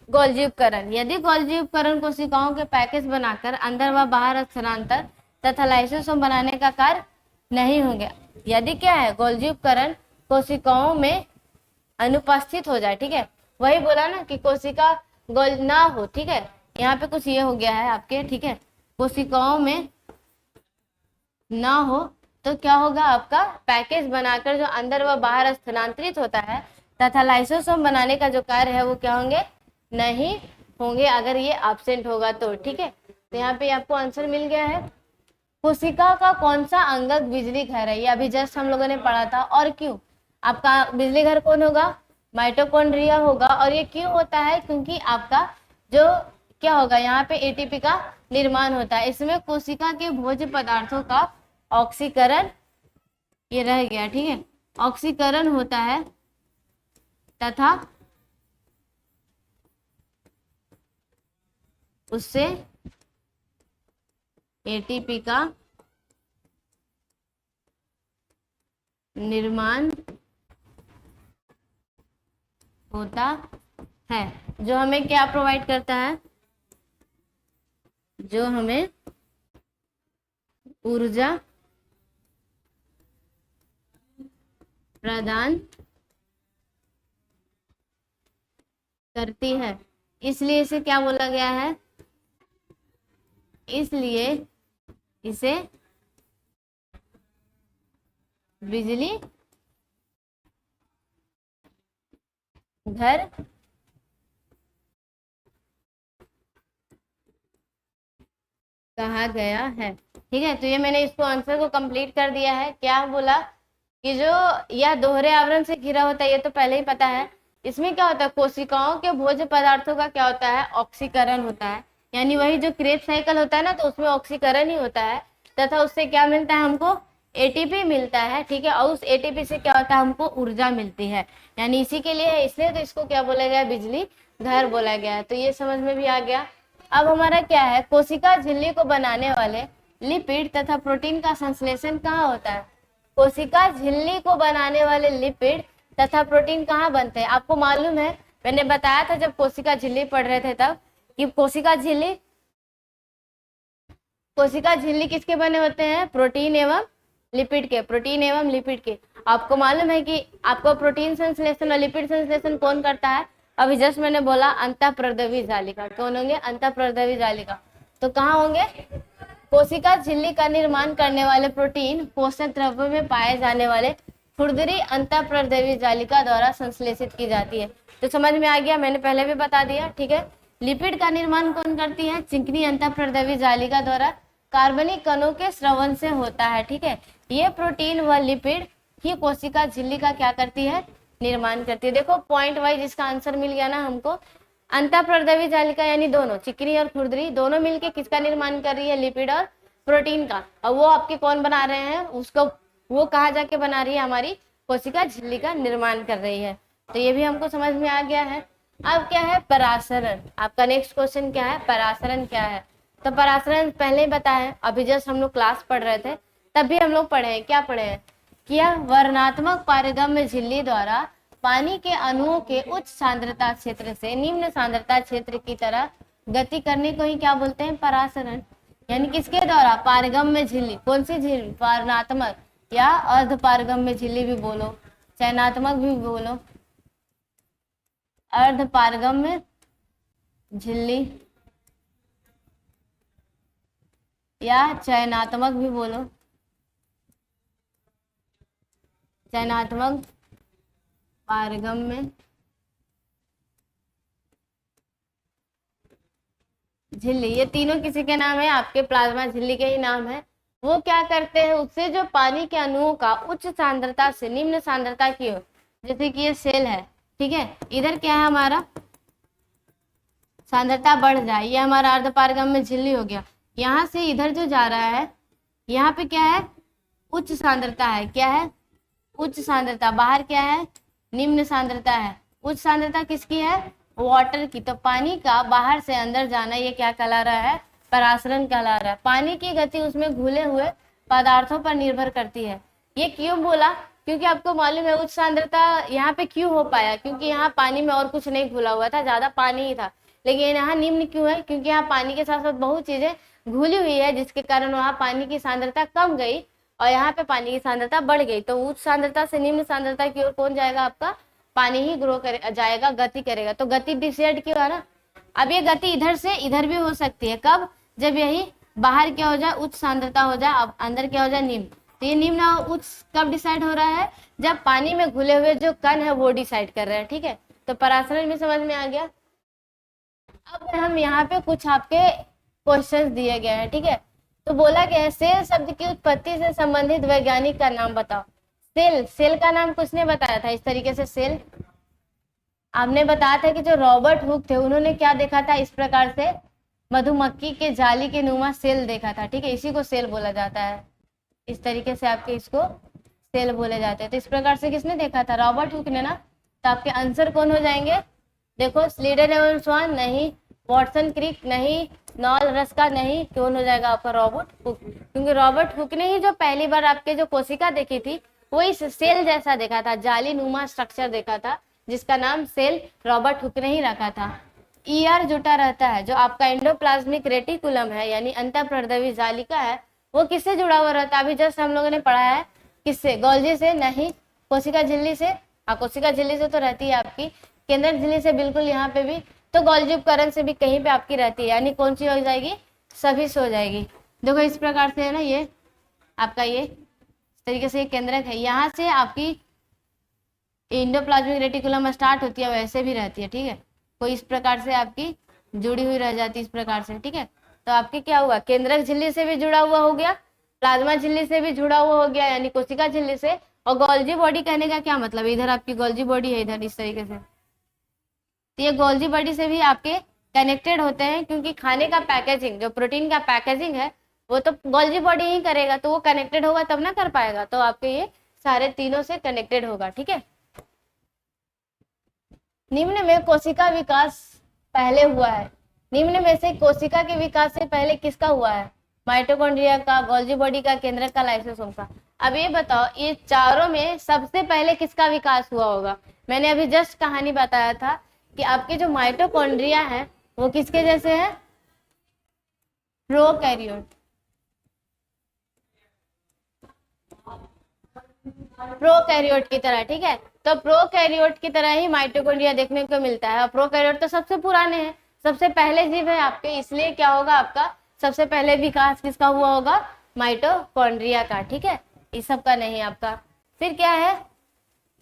गोल्जी उपकरण। यदि गोल्जी उपकरण कोशिकाओं के पैकेज बनाकर अंदर व बाहर स्थानांतर तथा लाइसोसोम बनाने का कार्य नहीं होंगे, यदि क्या है, गोल्जी उपकरण कोशिकाओं में अनुपस्थित हो जाए, ठीक है, वही बोला ना कि कोशिका गोल ना हो, ठीक है, यहाँ पे कुछ ये हो गया है आपके, ठीक है, कोशिकाओं में ना हो तो क्या होगा, आपका पैकेज बनाकर जो अंदर व बाहर स्थानांतरित होता है तथा लाइसोसोम बनाने का जो कार्य है वो क्या होंगे, नहीं होंगे, अगर ये एब्सेंट होगा तो, ठीक है। तो यहाँ पे आपको आंसर मिल गया है। कोशिका का कौन सा अंगक बिजली घर है, ये अभी जस्ट हम लोगों ने पढ़ा था। और क्यों, आपका बिजली घर कौन होगा, माइटोकॉन्ड्रिया होगा। और ये क्यों होता है, क्योंकि आपका जो क्या होगा, यहाँ पे एटीपी का निर्माण होता है। इसमें कोशिका के भोज्य पदार्थों का ऑक्सीकरण, ये रह गया, ठीक है, ऑक्सीकरण होता है तथा उससे एटीपी का निर्माण होता है, जो हमें क्या प्रोवाइड करता है, जो हमें ऊर्जा प्रदान करती है। इसलिए इसे क्या बोला गया है, इसलिए इसे बिजली घर कहा गया है, ठीक है। तो ये मैंने इसको आंसर को कंप्लीट कर दिया है। क्या बोला कि जो यह दोहरे आवरण से घिरा होता है, ये तो पहले ही पता है। इसमें क्या होता है, कोशिकाओं के भोज्य पदार्थों का क्या होता है, ऑक्सीकरण होता है। यानी वही जो क्रेब्स साइकिल होता है ना, तो उसमें ऑक्सीकरण ही होता है, तथा उससे क्या मिलता है हमको, एटीपी मिलता है, ठीक है। और उस एटीपी से क्या होता है, हमको ऊर्जा मिलती है। यानी इसी के लिए है, इसलिए तो इसको क्या बोला गया, बिजली घर बोला गया है। तो ये समझ में भी आ गया। अब हमारा क्या है, कोशिका झिल्ली को बनाने वाले लिपिड तथा प्रोटीन का संश्लेषण कहाँ होता है। कोशिका झिल्ली को बनाने वाले लिपिड तथा प्रोटीन कहाँ बनते हैं, आपको मालूम है। मैंने बताया था जब कोशिका झिल्ली पढ़ रहे थे तब, कि कोशिका झिल्ली किसके बने होते हैं, प्रोटीन एवं लिपिड के, प्रोटीन एवं लिपिड के। आपको मालूम है कि आपको प्रोटीन संश्लेषण और लिपिड संश्लेषण कौन करता है, अभी जस्ट मैंने बोला अंतःप्रद्रवी जालिका। कौन होंगे, अंतःप्रद्रवी जालिका। तो कहाँ होंगे, कोशिका झिल्ली का निर्माण करने वाले प्रोटीन पोषक द्रव्यों में पाए जाने वाले खुरदरी अंतःप्रद्रवी जालिका द्वारा संश्लेषित की जाती है। तो समझ में आ गया, मैंने पहले भी बता दिया, ठीक है। लिपिड का निर्माण कौन करती है, चिकनी अंतःप्रद्रवी जालिका द्वारा कार्बनिक कणों के स्रवण से होता है, ठीक है। ये प्रोटीन व लिपिड ही कोशिका झिल्ली का क्या करती है, निर्माण करती है। देखो पॉइंट वाइज इसका आंसर मिल गया ना हमको। अंतःप्रद्रवी जालिका यानी दोनों, चिकनी और खुरदरी, दोनों मिलके किसका निर्माण कर रही है, लिपिड और प्रोटीन का। और वो आपके कौन बना रहे हैं उसको, वो कहाँ जाके बना रही है, हमारी कोशिका झिल्ली का निर्माण कर रही है। तो ये भी हमको समझ में आ गया है। अब क्या है, परासरण। आपका नेक्स्ट क्वेश्चन क्या है, परासरण क्या है। तो परासरण पहले ही बता है, अभी जस्ट हम लोग क्लास पढ़ रहे थे तब भी हम लोग पढ़े हैं, क्या पढ़े हैं, कि यह वर्णात्मक पारगम्य झिल्ली द्वारा पानी के अणुओं के उच्च सांद्रता क्षेत्र से निम्न सांद्रता क्षेत्र की तरह गति करने को ही क्या बोलते हैं, परासरण। यानी किसके द्वारा, पारगम्य झिल्ली। कौन सी झिल्ली, वर्णात्मक या अर्ध पारगम्य झिल्ली भी बोलो, चयनात्मक भी बोलो, अर्ध पारगम्य झिल्ली या चयनात्मक भी बोलो, चयनात्मक पारगम्य झिल्ली, ये तीनों किसी के नाम है, आपके प्लाज्मा झिल्ली के ही नाम है। वो क्या करते हैं, उससे जो पानी के अणुओं का उच्च सांद्रता से निम्न सांद्रता की हो, जैसे कि ये सेल है, ठीक है, इधर क्या है हमारा, सांद्रता बढ़ जाए, ये हमारा अर्धपारगम्य झिल्ली हो गया। यहाँ से इधर जो जा रहा है, यहाँ पे क्या है, उच्च सांद्रता है, क्या है, उच्च सांद्रता। बाहर क्या है, निम्न सांद्रता है। उच्च सांद्रता किसकी है, वाटर की। तो पानी का बाहर से अंदर जाना, ये क्या कहला रहा है, परासरण कहला रहा है। पानी की गति उसमें घुले हुए पदार्थों पर निर्भर करती है। ये क्यों बोला, क्योंकि आपको मालूम है उच्च सांद्रता यहाँ पे क्यों हो पाया, क्योंकि यहाँ पानी में और कुछ नहीं घुला हुआ था, ज्यादा पानी ही था। लेकिन यहाँ निम्न क्यों है, क्योंकि यहाँ पानी के साथ साथ बहुत चीजें घुली हुई है, जिसके कारण वहाँ पानी की सांद्रता कम गई और यहाँ पे पानी की सांद्रता बढ़ गई। तो उच्च सांद्रता से निम्न सांद्रता की ओर कौन जाएगा, आपका पानी ही ग्रो करे जाएगा, गति करेगा। तो गति डिसाइड क्यों है ना। अब ये गति इधर से इधर भी हो सकती है, कब, जब यही बाहर क्या हो जाए, उच्च सांद्रता हो जाए, अब अंदर क्या हो जाए, निम्न। तो ये निम्न और उच्च कब डिसाइड हो रहा है, जब पानी में घुले हुए जो कण है वो डिसाइड कर रहे हैं, ठीक है। तो परासरण भी समझ में आ गया। अब हम यहाँ पे कुछ आपके क्वेश्चंस दिए गए हैं, ठीक है। तो बोला गया है सेल शब्द की उत्पत्ति से संबंधित वैज्ञानिक का नाम बताओ। सेल, सेल का नाम किसने बताया था इस तरीके से, सेल आपने बताया था कि जो रॉबर्ट हुक थे उन्होंने क्या देखा था, इस प्रकार से मधुमक्खी के जाली के नुमा सेल देखा था, ठीक है। इसी को सेल बोला जाता है, इस तरीके से आपके इसको सेल बोले जाते हैं। तो इस प्रकार से किसने देखा था, रॉबर्ट हुक ने ना। तो आपके आंसर कौन हो जाएंगे, देखो स्लीडन एवं स्वान नहीं, वॉटसन क्रिक नहीं, नॉल रस्का नहीं, कौन हो जाएगा आपका, रॉबर्ट हुक। क्योंकि रॉबर्ट हुक ने ही जो पहली बार आपके जो कोशिका देखी थी वो इस सेल जैसा देखा था, जाली नुमा स्ट्रक्चर देखा था, जिसका नाम सेल रॉबर्ट हुक ने ही रखा था। ईआर जुटा रहता है, जो आपका एंडोप्लाज्मिक रेटिकुलम है यानी अंतःप्रद्रवी जालिका है, वो किससे जुड़ा हुआ रहता है, अभी जस्ट हम लोगों ने पढ़ा है, किससे, गोल्जी से नहीं, कोशिका झिल्ली से। हाँ कोशिका झिल्ली से तो रहती है आपकी, केंद्रक झिल्ली से बिल्कुल यहाँ पे भी, तो गोल्जी उपकरण से भी कहीं पे आपकी रहती है, यानी कौन सी हो जाएगी, सभी से हो जाएगी। देखो इस प्रकार से है ना, ये आपका ये इस तरीके से केंद्रक है, यहाँ से आपकी एंडोप्लाज्मिक रेटिकुलम स्टार्ट होती है, वैसे भी रहती है, ठीक है। कोई इस प्रकार से आपकी जुड़ी हुई रह जाती है, इस प्रकार से, ठीक है। तो आपके क्या हुआ, केंद्रक झिल्ली से भी जुड़ा हुआ हो गया, प्लाज्मा झिल्ली से भी जुड़ा हुआ हो गया, यानी कोशिका झिल्ली से, और गोल्जी बॉडी कहने का क्या मतलब है, इधर आपकी गोल्जी बॉडी है, इधर इस तरीके से, तो ये गोल्जी बॉडी से भी आपके कनेक्टेड होते हैं, क्योंकि खाने का पैकेजिंग, जो प्रोटीन का पैकेजिंग है वो तो गोल्जी बॉडी ही करेगा, तो वो कनेक्टेड होगा तब ना कर पाएगा, तो आपके ये सारे तीनों से कनेक्टेड होगा। ठीक है, निम्न में कोशिका विकास पहले हुआ है, निम्न में से कोशिका के विकास से पहले किसका हुआ है, माइटोकॉन्ड्रिया का, गोल्जी बॉडी का, केंद्रक का, लाइसोसोम का। अब ये बताओ, ये चारों में सबसे पहले किसका विकास हुआ होगा। मैंने अभी जस्ट कहानी बताया था कि आपके जो माइटोकॉन्ड्रिया है वो किसके जैसे है, प्रोकैरियोट, प्रोकैरियोट की तरह। ठीक है, तो प्रोकैरियोट की तरह ही माइटोकॉन्ड्रिया देखने को मिलता है, और प्रोकैरियोट तो सबसे पुराने हैं, सबसे पहले जीव है आपके, इसलिए क्या होगा आपका सबसे पहले विकास किसका हुआ होगा, माइटोकॉन्ड्रिया का। ठीक है, इस सब का नहीं आपका। फिर क्या है,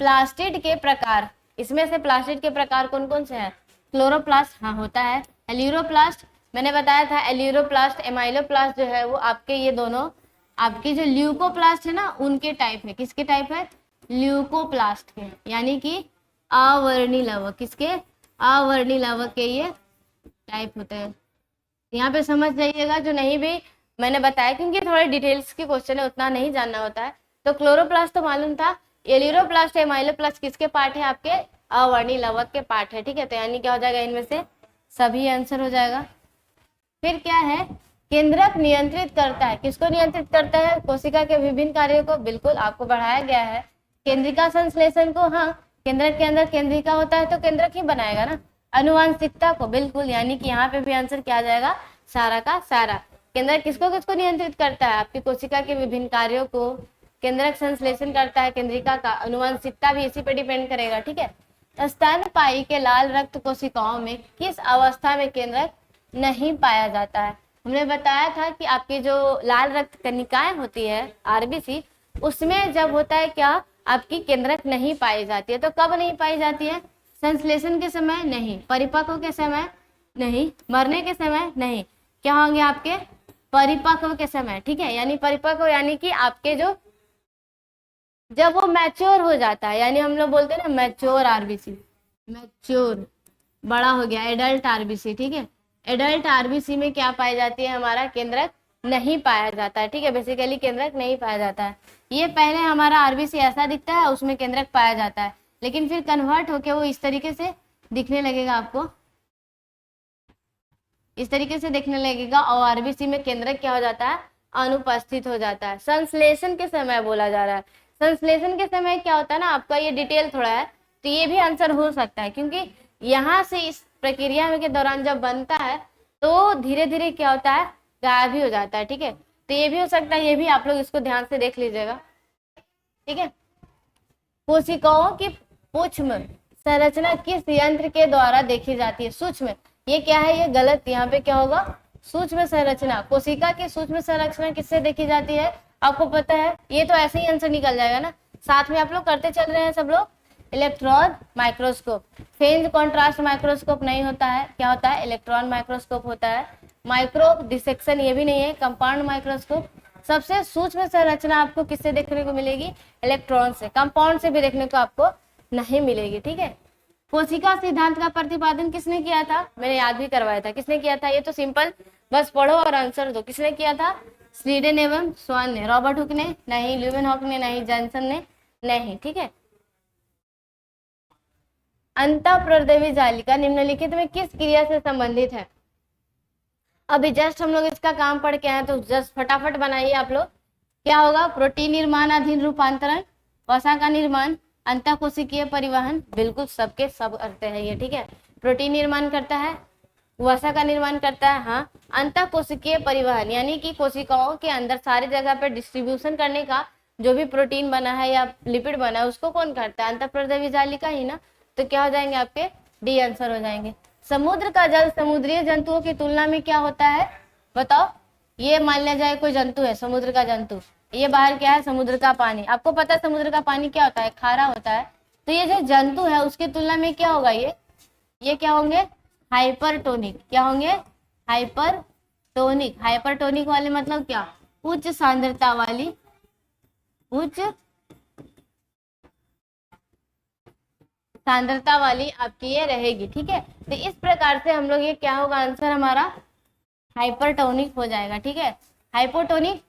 प्लास्टिड के प्रकार, इसमें से प्लास्टिड के प्रकार कौन कौन से हैं, क्लोरोप्लास्ट हाँ होता है, एल्यूरोप्लास्ट मैंने बताया था, एल्यूरोप्लास्ट एमाइलोप्लास्ट जो है वो आपके ये दोनों आपके जो ल्यूकोप्लास्ट है ना उनके टाइप है। किसके टाइप है, ल्यूकोप्लास्ट के, यानी कि अवर्णी लवक, किसके, अवर्णी लवक के ये टाइप होते हैं। यहाँ पे समझ जाइएगा, जो नहीं भी मैंने बताया, क्योंकि थोड़े डिटेल्स के क्वेश्चन है, उतना नहीं जानना होता है। तो क्लोरोप्लास्ट तो मालूम था, एल्यूरोप्लास्ट एमाइलोप्लास्ट किसके पार्ट है, आपके अवर्णी लवक के पार्ट है। ठीक है, तो यानी क्या हो जाएगा, इनमें से सभी आंसर हो जाएगा। फिर क्या है, केंद्रक नियंत्रित करता है, किसको नियंत्रित करता है, कोशिका के विभिन्न कार्यों को, बिल्कुल आपको बढ़ाया गया है। केंद्रिका संश्लेषण को, हाँ केंद्रक के अंदर केंद्रिका होता है तो केंद्रक ही बनाएगा ना। अनुवांशिकता को, बिल्कुल, यानी कि यहाँ पे भी आंसर क्या आ जाएगा, सारा का सारा। केंद्रक किसको किसको नियंत्रित करता है, आपकी कोशिका के विभिन्न कार्यों को केंद्रक संश्लेषण करता है, केंद्रिका का, अनुवांशिकता भी इसी पे डिपेंड करेगा। ठीक है, स्तनपायी के लाल रक्त कोशिकाओं में किस अवस्था में केंद्रक नहीं पाया जाता है। हमने बताया था कि आपकी जो लाल रक्त कणिकाएं होती है आरबीसी, उसमें जब होता है क्या, आपकी केंद्रक नहीं पाई जाती है। तो कब नहीं पाई जाती है, संश्लेषण के समय नहीं, परिपक्व के समय नहीं, मरने के समय नहीं, क्या होंगे आपके, परिपक्व के समय। ठीक है, यानी परिपक्व यानी कि आपके जो जब वो मैच्योर हो जाता है, यानी हम लोग बोलते हैं ना मैच्योर आरबीसी, मैच्योर बड़ा हो गया, एडल्ट आरबीसी। ठीक है, एडल्ट आरबीसी में क्या पाई जाती है, हमारा केंद्रक नहीं पाया जाता है। ठीक है, बेसिकली केंद्रक नहीं पाया जाता है। ये पहले हमारा आरबीसी ऐसा दिखता है, उसमें केंद्रक पाया जाता है, लेकिन फिर कन्वर्ट होके वो इस तरीके से दिखने लगेगा, आपको इस तरीके से दिखने लगेगा, और आरबीसी में केंद्रक क्या हो जाता है, अनुपस्थित हो जाता है। संश्लेषण के समय बोला जा रहा है, संश्लेषण के समय क्या होता है ना, आपका ये डिटेल थोड़ा है, तो ये भी आंसर हो सकता है, क्योंकि यहाँ से इस प्रक्रिया में के दौरान जब बनता है तो धीरे धीरे क्या होता है, गायब भी हो जाता है। ठीक है, तो ये भी हो सकता है, ये भी आप लोग इसको ध्यान से देख लीजिएगा। ठीक है, कोशिकाओं की सूक्ष्म संरचना किस यंत्र के द्वारा देखी जाती है, सूक्ष्म, ये क्या है, ये गलत, यहाँ पे क्या होगा, सूक्ष्म संरचना, कोशिका की सूक्ष्म संरचना किससे देखी जाती है, आपको पता है, ये तो ऐसे ही आंसर निकल जाएगा ना, साथ में आप लोग करते चल रहे हैं सब लोग। Electron microscope, phase contrast microscope नहीं होता है, क्या होता है, इलेक्ट्रॉन माइक्रोस्कोप होता है। माइक्रो डिसेक्शन ये भी नहीं है, कंपाउंड माइक्रोस्कोप। सबसे सूक्ष्म संरचना आपको किससे देखने को मिलेगी, इलेक्ट्रॉन से, कंपाउंड से भी देखने को आपको नहीं मिलेगी। ठीक है, कोशिका सिद्धांत का प्रतिपादन किसने किया था, मैंने याद भी करवाया था, किसने किया था, ये तो सिंपल, बस पढ़ो और आंसर दो। किसने किया था, स्वीडन एवं स्वान ने, रॉबर्ट हुक ने नहीं, ल्यूवेनहॉक ने नहीं, जॉनसन ने नहीं। ठीक है, अंतःप्रद्रवी जालिका निम्नलिखित में किस क्रिया से संबंधित है। अभी जस्ट हम लोग इसका काम पढ़ के आए, तो जस्ट फटाफट बनाइए आप लोग। क्या होगा, प्रोटीन निर्माण, अधीन रूपांतरण, वसा का निर्माण, अंतःकोशिकीय परिवहन, बिल्कुल सबके सब करते हैं ये। ठीक है, प्रोटीन निर्माण करता है, वसा का निर्माण करता है, हाँ, अंतःकोशिकीय परिवहन यानी कि कोशिकाओं के अंदर सारी जगह पर डिस्ट्रीब्यूशन करने का जो भी प्रोटीन बना है या लिपिड बना है उसको कौन करता है, अंतःप्रद्रवी जालिका ही ना। तो क्या हो जाएंगे आपके, डी आंसर हो जाएंगे। समुद्र का जल समुद्रीय जंतुओं की तुलना में क्या होता है, बताओ। ये मान लिया जाए कोई जंतु है, समुद्र का जंतु, ये बाहर क्या है, समुद्र का पानी। आपको पता है समुद्र का पानी क्या होता है, खारा होता है। तो ये जो जंतु है उसकी तुलना में क्या होगा, ये क्या होंगे, हाइपरटोनिक। क्या होंगे, हाइपरटोनिक। हाइपरटोनिक वाले मतलब क्या, उच्च सांद्रता वाली, उच्च सांद्रता वाली आपकी ये रहेगी, ठीक है। तो इस प्रकार से हम लोग, ये क्या होगा आंसर हमारा, हाइपरटोनिक हो जाएगा, ठीक है। हाइपोटोनिक,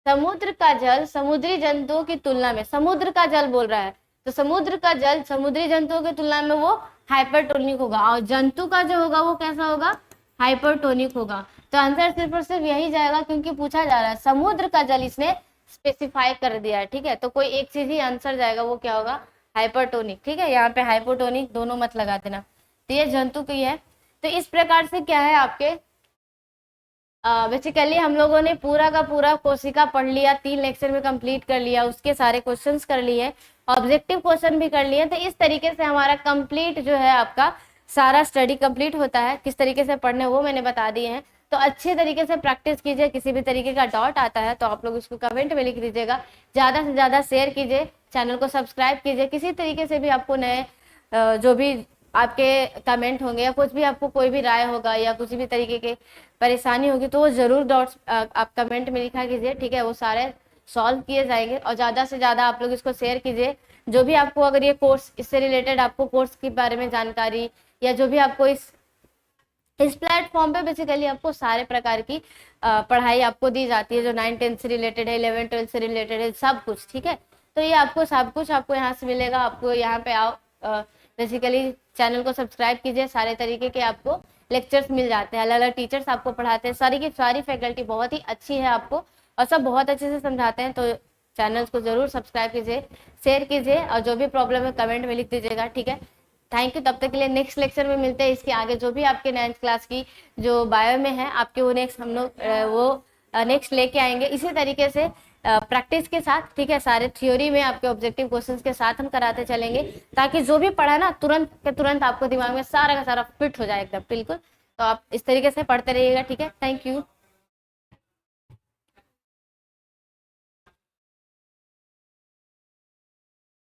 समुद्र का जल समुद्री जंतुओं की तुलना में, समुद्र का जल बोल रहा है, तो समुद्र का जल समुद्री जंतुओं की तुलना में वो हाइपरटोनिक होगा, और जंतु का जो होगा वो कैसा होगा, हाइपरटोनिक होगा। तो आंसर सिर्फ और सिर्फ यही जाएगा, क्योंकि पूछा जा रहा है समुद्र का जल, इसने स्पेसिफाई कर दिया है, ठीक है। तो कोई एक चीज ही आंसर जाएगा, वो क्या होगा, हाइपरटोनिक, ठीक है। यहाँ पे हाइपोटोनिक दोनों मत लगा देना। तो ये जंतु की है। तो इस प्रकार से क्या है आपके, बेसिकली हम लोगों ने पूरा का पूरा कोशिका पढ़ लिया, 3 लेक्चर में कंप्लीट कर लिया, उसके सारे क्वेश्चंस कर लिए, ऑब्जेक्टिव क्वेश्चन भी कर लिए। तो इस तरीके से हमारा कंप्लीट जो है आपका सारा स्टडी कंप्लीट होता है। किस तरीके से पढ़ने वो मैंने बता दिए हैं। तो अच्छे तरीके से प्रैक्टिस कीजिए, किसी भी तरीके का डाउट आता है तो आप लोग उसको कमेंट में लिख दीजिएगा, ज़्यादा से ज़्यादा शेयर कीजिए, चैनल को सब्सक्राइब कीजिए। किसी तरीके से भी आपको नए जो भी आपके कमेंट होंगे या कुछ भी आपको कोई भी राय होगा या कुछ भी तरीके के परेशानी होगी तो वो जरूर डॉट्स आप कमेंट में लिखा कीजिए, ठीक है। वो सारे सॉल्व किए जाएंगे, और ज़्यादा से ज़्यादा आप लोग इसको शेयर कीजिए। जो भी आपको, अगर ये कोर्स, इससे रिलेटेड आपको कोर्स के बारे में जानकारी, या जो भी आपको इस प्लेटफॉर्म पे बेसिकली आपको सारे प्रकार की पढ़ाई आपको दी जाती है, जो 9-10 से रिलेटेड है, 11-12 से रिलेटेड है, सब कुछ, ठीक है। तो ये आपको सब कुछ आपको यहाँ से मिलेगा। आपको यहाँ पे आओ, बेसिकली चैनल को सब्सक्राइब कीजिए, सारे तरीके के आपको लेक्चर्स मिल जाते हैं, अलग अलग टीचर्स आपको पढ़ाते हैं, सारी की सारी फैकल्टी बहुत ही अच्छी है आपको, और सब बहुत अच्छे से समझाते हैं। तो चैनल्स को जरूर सब्सक्राइब कीजिए, शेयर कीजिए, और जो भी प्रॉब्लम है कमेंट में लिख दीजिएगा, ठीक है। Thank you. तब तक के लिए नेक्स्ट लेक्चर में मिलते हैं। इसके आगे जो भी आपके 9th क्लास की जो बायो में है आपके, वो नेक्स्ट हम लोग वो नेक्स्ट लेके आएंगे इसी तरीके से प्रैक्टिस के साथ, ठीक है। सारे थ्योरी में आपके ऑब्जेक्टिव क्वेश्चंस के साथ हम कराते चलेंगे, ताकि जो भी पढ़ा ना तुरंत के तुरंत आपको दिमाग में सारा का सारा फिट हो जाए एकदम, बिल्कुल। तो आप इस तरीके से पढ़ते रहिएगा, ठीक है। Thank you.